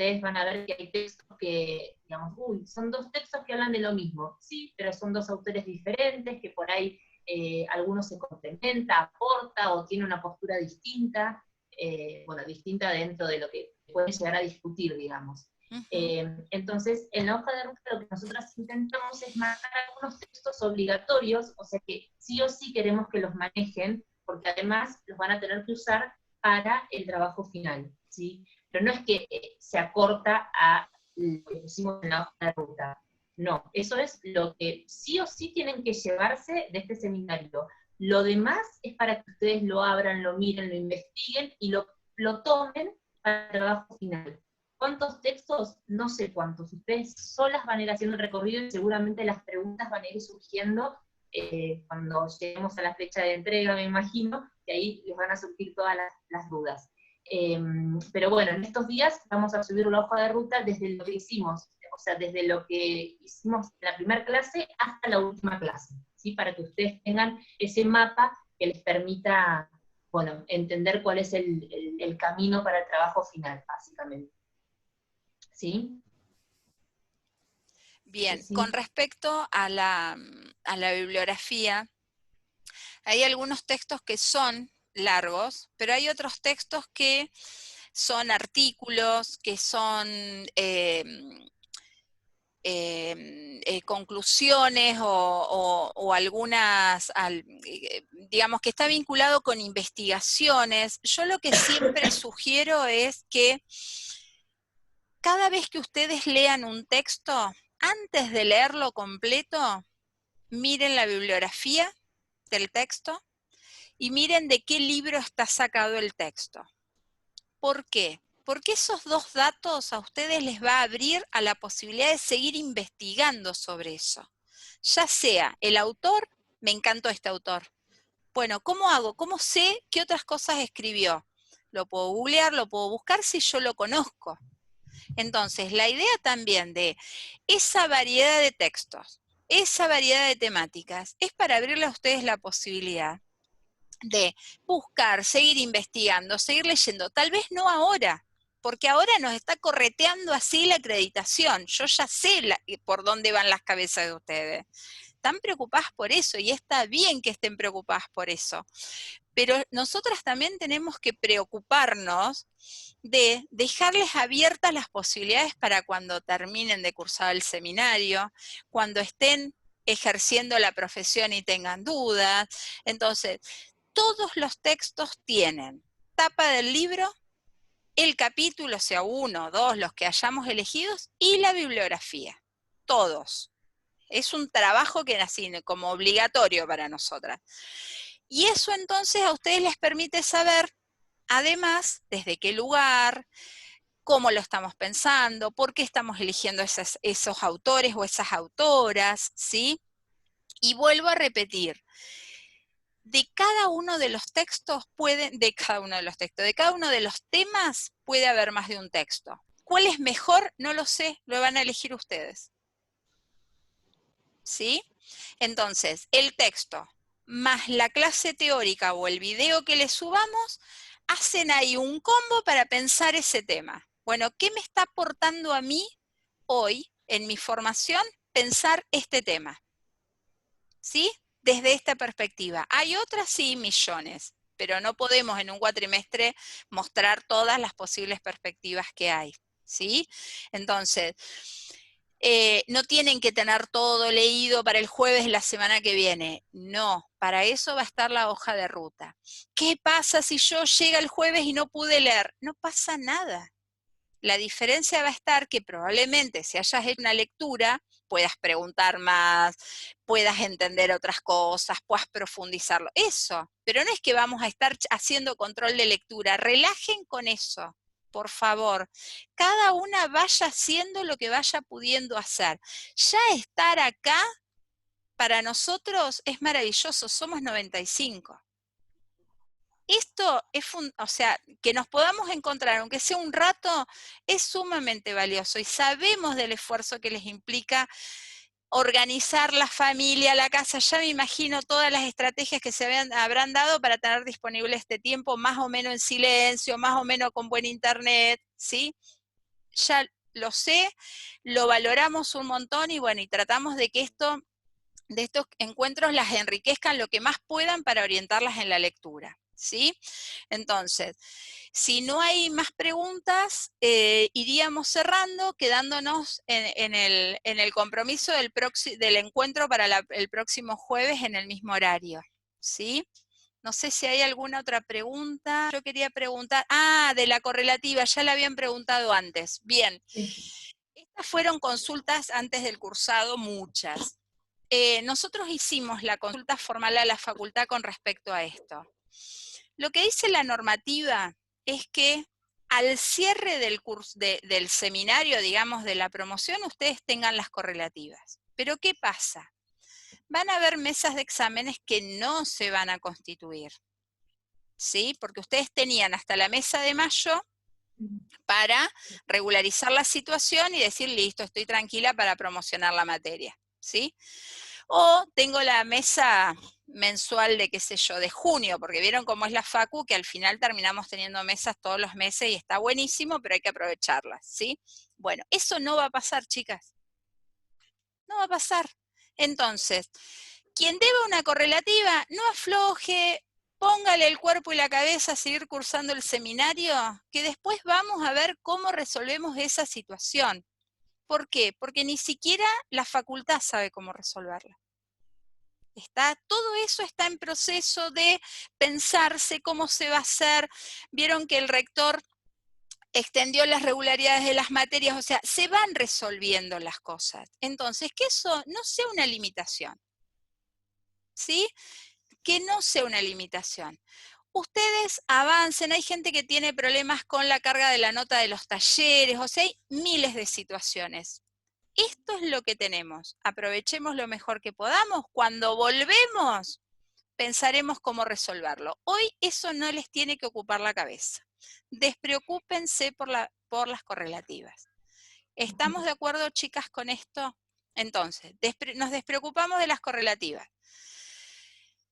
ustedes van a ver que hay textos que, digamos, son dos textos que hablan de lo mismo, sí, pero son dos autores diferentes, que por ahí alguno se complementa, aporta, o tiene una postura distinta, distinta dentro de lo que pueden llegar a discutir, digamos. Entonces, en la hoja de ruta lo que nosotras intentamos es marcar algunos textos obligatorios, o sea que sí o sí queremos que los manejen, porque además los van a tener que usar para el trabajo final, ¿sí? Pero no es que se acorta a lo que pusimos en la hoja de ruta. No, eso es lo que sí o sí tienen que llevarse de este seminario. Lo demás es para que ustedes lo abran, lo miren, lo investiguen y lo tomen para el trabajo final. ¿Cuántos textos? No sé cuántos. Ustedes solas van a ir haciendo el recorrido y seguramente las preguntas van a ir surgiendo cuando lleguemos a la fecha de entrega, me imagino, que ahí les van a surgir todas las dudas. Pero bueno, en estos días vamos a subir la hoja de ruta desde lo que hicimos, o sea, desde lo que hicimos en la primera clase hasta la última clase, ¿sí? Para que ustedes tengan ese mapa que les permita, bueno, entender cuál es el camino para el trabajo final, básicamente. ¿Sí? Bien, Sí. con respecto a la bibliografía, hay algunos textos que son largos, pero hay otros textos que son artículos, que son conclusiones o algunas, digamos que está vinculado con investigaciones. Yo lo que siempre sugiero es que cada vez que ustedes lean un texto, antes de leerlo completo, miren la bibliografía del texto y miren de qué libro está sacado el texto. ¿Por qué? Porque esos dos datos a ustedes les va a abrir a la posibilidad de seguir investigando sobre eso. Ya sea el autor, me encantó este autor. Bueno, ¿cómo hago? ¿Cómo sé qué otras cosas escribió? Lo puedo googlear, lo puedo buscar si yo lo conozco. Entonces, la idea también de esa variedad de textos, esa variedad de temáticas, es para abrirle a ustedes la posibilidad de buscar, seguir investigando, seguir leyendo, tal vez no ahora, porque ahora nos está correteando así la acreditación, yo ya sé por dónde van las cabezas de ustedes. Están preocupadas por eso y está bien que estén preocupadas por eso. Pero nosotras también tenemos que preocuparnos de dejarles abiertas las posibilidades para cuando terminen de cursar el seminario, cuando estén ejerciendo la profesión y tengan dudas. Entonces, todos los textos tienen tapa del libro, el capítulo, sea 1 o 2, los que hayamos elegidos, y la bibliografía. Todos. Es un trabajo que nace como obligatorio para nosotras. Y eso entonces a ustedes les permite saber, además, desde qué lugar, cómo lo estamos pensando, por qué estamos eligiendo esos autores o esas autoras, ¿sí? Y vuelvo a repetir, de cada uno de los temas puede haber más de un texto. ¿Cuál es mejor? No lo sé, lo van a elegir ustedes. ¿Sí? Entonces, el texto más la clase teórica o el video que les subamos, hacen ahí un combo para pensar ese tema. Bueno, ¿qué me está aportando a mí hoy en mi formación pensar este tema? ¿Sí? Desde esta perspectiva. Hay otras, sí, millones, pero no podemos en un cuatrimestre mostrar todas las posibles perspectivas que hay, ¿sí? Entonces, no tienen que tener todo leído para el jueves de la semana que viene. No, para eso va a estar la hoja de ruta. ¿Qué pasa si yo llego el jueves y no pude leer? No pasa nada. La diferencia va a estar que probablemente si hayas hecho una lectura, puedas preguntar más, puedas entender otras cosas, puedas profundizarlo. Eso, pero no es que vamos a estar haciendo control de lectura. Relajen con eso, por favor. Cada una vaya haciendo lo que vaya pudiendo hacer. Ya estar acá, para nosotros es maravilloso, somos 95. Esto es, o sea, que nos podamos encontrar, aunque sea un rato, es sumamente valioso y sabemos del esfuerzo que les implica organizar la familia, la casa. Ya me imagino todas las estrategias que habrán dado para tener disponible este tiempo más o menos en silencio, más o menos con buen internet, ¿sí? ya lo sé, lo valoramos un montón y bueno, y tratamos de que de estos encuentros las enriquezcan lo que más puedan para orientarlas en la lectura, ¿sí? Entonces, si no hay más preguntas, iríamos cerrando, quedándonos en el compromiso del encuentro para el próximo jueves en el mismo horario, ¿sí? No sé si hay alguna otra pregunta. Yo quería preguntar, de la correlativa, ya la habían preguntado antes. Bien, estas fueron consultas antes del cursado, muchas. Nosotros hicimos la consulta formal a la facultad con respecto a esto. Lo que dice la normativa es que al cierre del curso, del seminario, digamos, de la promoción, ustedes tengan las correlativas. Pero ¿qué pasa? Van a haber mesas de exámenes que no se van a constituir, ¿sí? Porque ustedes tenían hasta la mesa de mayo para regularizar la situación y decir, listo, estoy tranquila para promocionar la materia, ¿sí? O tengo la mesa mensual de, qué sé yo, de junio, porque vieron cómo es la facu, que al final terminamos teniendo mesas todos los meses y está buenísimo, pero hay que aprovecharlas, ¿sí? Bueno, eso no va a pasar, chicas. No va a pasar. Entonces, quien deba una correlativa, no afloje, póngale el cuerpo y la cabeza a seguir cursando el seminario, que después vamos a ver cómo resolvemos esa situación. ¿Por qué? Porque ni siquiera la facultad sabe cómo resolverla. Todo eso está en proceso de pensarse cómo se va a hacer. Vieron que el rector extendió las regularidades de las materias, o sea, se van resolviendo las cosas. Entonces, que eso no sea una limitación, ¿sí? Que no sea una limitación. Ustedes avancen, hay gente que tiene problemas con la carga de la nota de los talleres, o sea, hay miles de situaciones. Esto es lo que tenemos, aprovechemos lo mejor que podamos, cuando volvemos pensaremos cómo resolverlo. Hoy eso no les tiene que ocupar la cabeza. Despreocúpense por las correlativas. ¿Estamos de acuerdo, chicas, con esto? Entonces, nos despreocupamos de las correlativas.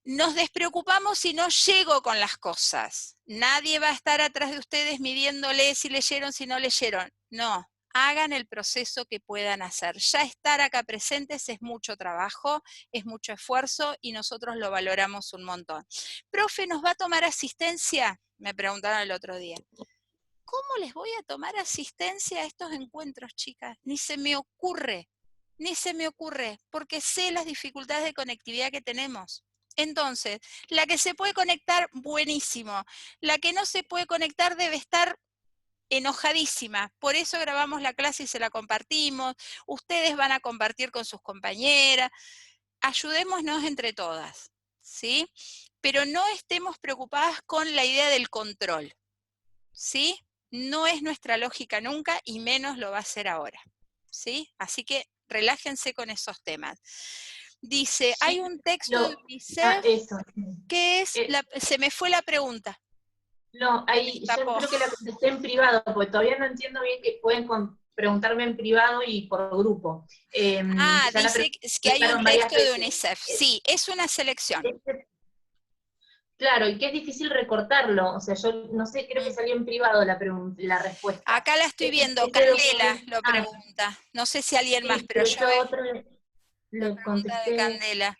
Nos despreocupamos si no llego con las cosas. Nadie va a estar atrás de ustedes midiéndole si leyeron, si no leyeron. No, hagan el proceso que puedan hacer. Ya estar acá presentes es mucho trabajo, es mucho esfuerzo y nosotros lo valoramos un montón. Profe, ¿nos va a tomar asistencia? Me preguntaron el otro día. ¿Cómo les voy a tomar asistencia a estos encuentros, chicas? Ni se me ocurre, porque sé las dificultades de conectividad que tenemos. Entonces, la que se puede conectar, buenísimo. La que no se puede conectar debe estar enojadísima. Por eso grabamos la clase y se la compartimos. Ustedes van a compartir con sus compañeras. Ayudémonos entre todas, ¿sí? Pero no estemos preocupadas con la idea del control, ¿sí? No es nuestra lógica nunca y menos lo va a ser ahora, ¿sí? Así que relájense con esos temas. Dice, sí, hay un texto de UNICEF que es, se me fue la pregunta. No, ahí yo creo que la contesté en privado, porque todavía no entiendo bien que pueden preguntarme en privado y por grupo. Dice que hay un texto de UNICEF. Sí, es una selección. Claro, y que es difícil recortarlo, o sea, yo no sé, creo que salió en privado la respuesta. Acá la estoy viendo, Candela lo pregunta, no sé si alguien más, pero yo le contesté. De Candela.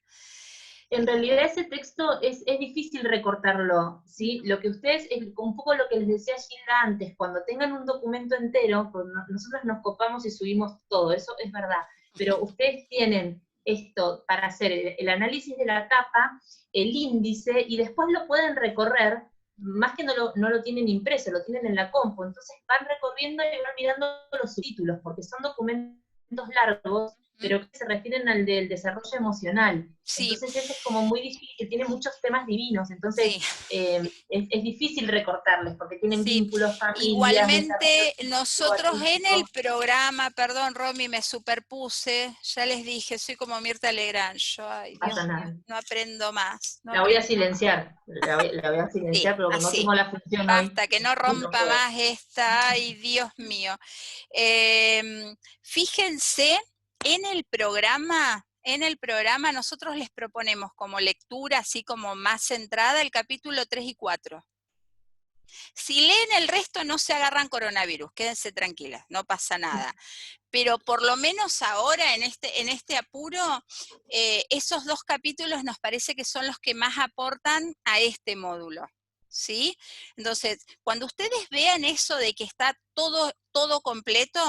En realidad ese texto es difícil recortarlo, ¿sí? Lo que ustedes, un poco lo que les decía Gilda antes, cuando tengan un documento entero, pues nosotros nos copamos y subimos todo, eso es verdad, pero ustedes tienen esto para hacer el análisis de la tapa, el índice, y después lo pueden recorrer, más que no lo tienen impreso, lo tienen en la compu, entonces van recorriendo y van mirando los subtítulos, porque son documentos largos, pero que se refieren al del desarrollo emocional. Sí. Entonces ese es como muy difícil, tiene muchos temas divinos, entonces sí. Es difícil recortarles, porque tienen vínculos, familias. Igualmente, nosotros en el programa, perdón Romy, me superpuse, ya les dije, soy como Mirta Legrand, yo, ay, Dios mío, no aprendo más. La voy a silenciar, la voy a silenciar, sí, pero no tengo la función basta, hoy. Que no rompa más esta, ay, Dios mío. Fíjense, en el programa nosotros les proponemos como lectura, así como más centrada, el capítulo 3 y 4. Si leen el resto no se agarran coronavirus, quédense tranquilas, no pasa nada. Pero por lo menos ahora, en este apuro, esos 2 capítulos nos parece que son los que más aportan a este módulo, ¿sí? Entonces, cuando ustedes vean eso de que está todo completo,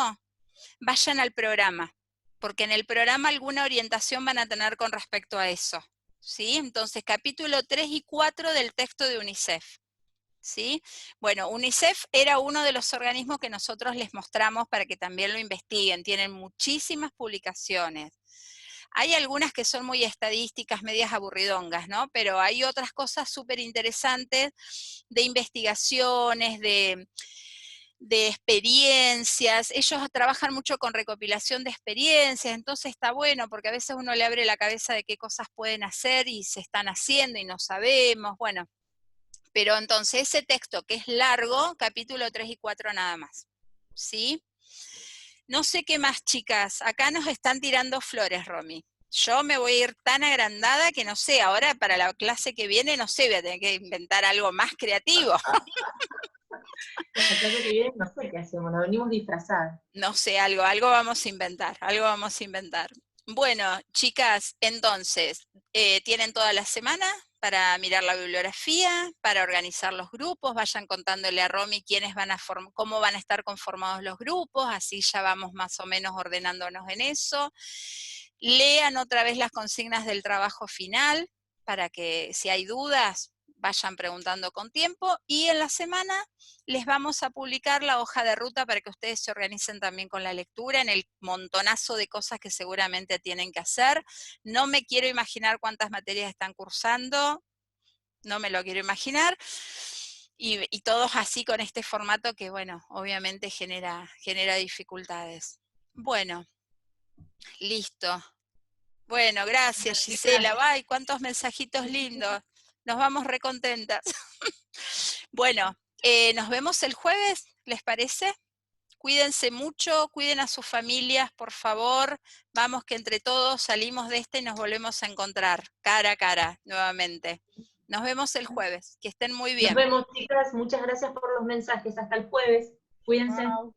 vayan al programa, porque en el programa alguna orientación van a tener con respecto a eso, ¿sí? Entonces, capítulo 3 y 4 del texto de UNICEF. ¿Sí? Bueno, UNICEF era uno de los organismos que nosotros les mostramos para que también lo investiguen, tienen muchísimas publicaciones. Hay algunas que son muy estadísticas, medias aburridongas, ¿no? Pero hay otras cosas súper interesantes de investigaciones, de experiencias. Ellos trabajan mucho con recopilación de experiencias, entonces está bueno porque a veces uno le abre la cabeza de qué cosas pueden hacer y se están haciendo y no sabemos, bueno. Pero entonces ese texto que es largo, capítulo 3 y 4 nada más, ¿sí? No sé qué más, chicas, acá nos están tirando flores, Romy. Yo me voy a ir tan agrandada que no sé, ahora para la clase que viene, no sé, voy a tener que inventar algo más creativo. La clase que viene no sé qué hacemos, nos venimos disfrazadas. No sé, algo vamos a inventar, algo vamos a inventar. Bueno, chicas, entonces, tienen toda la semana para mirar la bibliografía, para organizar los grupos, vayan contándole a Romy cómo van a estar conformados los grupos, así ya vamos más o menos ordenándonos en eso. Lean otra vez las consignas del trabajo final, para que si hay dudas, vayan preguntando con tiempo, y en la semana les vamos a publicar la hoja de ruta para que ustedes se organicen también con la lectura en el montonazo de cosas que seguramente tienen que hacer. No me quiero imaginar cuántas materias están cursando, no me lo quiero imaginar, y todos así con este formato que, bueno, obviamente genera dificultades. Bueno, listo. Bueno, gracias Gisela, bye, cuántos mensajitos lindos, nos vamos recontentas. Bueno, nos vemos el jueves, ¿les parece? Cuídense mucho, cuiden a sus familias, por favor. Vamos que entre todos salimos de este y nos volvemos a encontrar cara a cara nuevamente. Nos vemos el jueves, que estén muy bien. Nos vemos, chicas, muchas gracias por los mensajes, hasta el jueves, cuídense. Wow.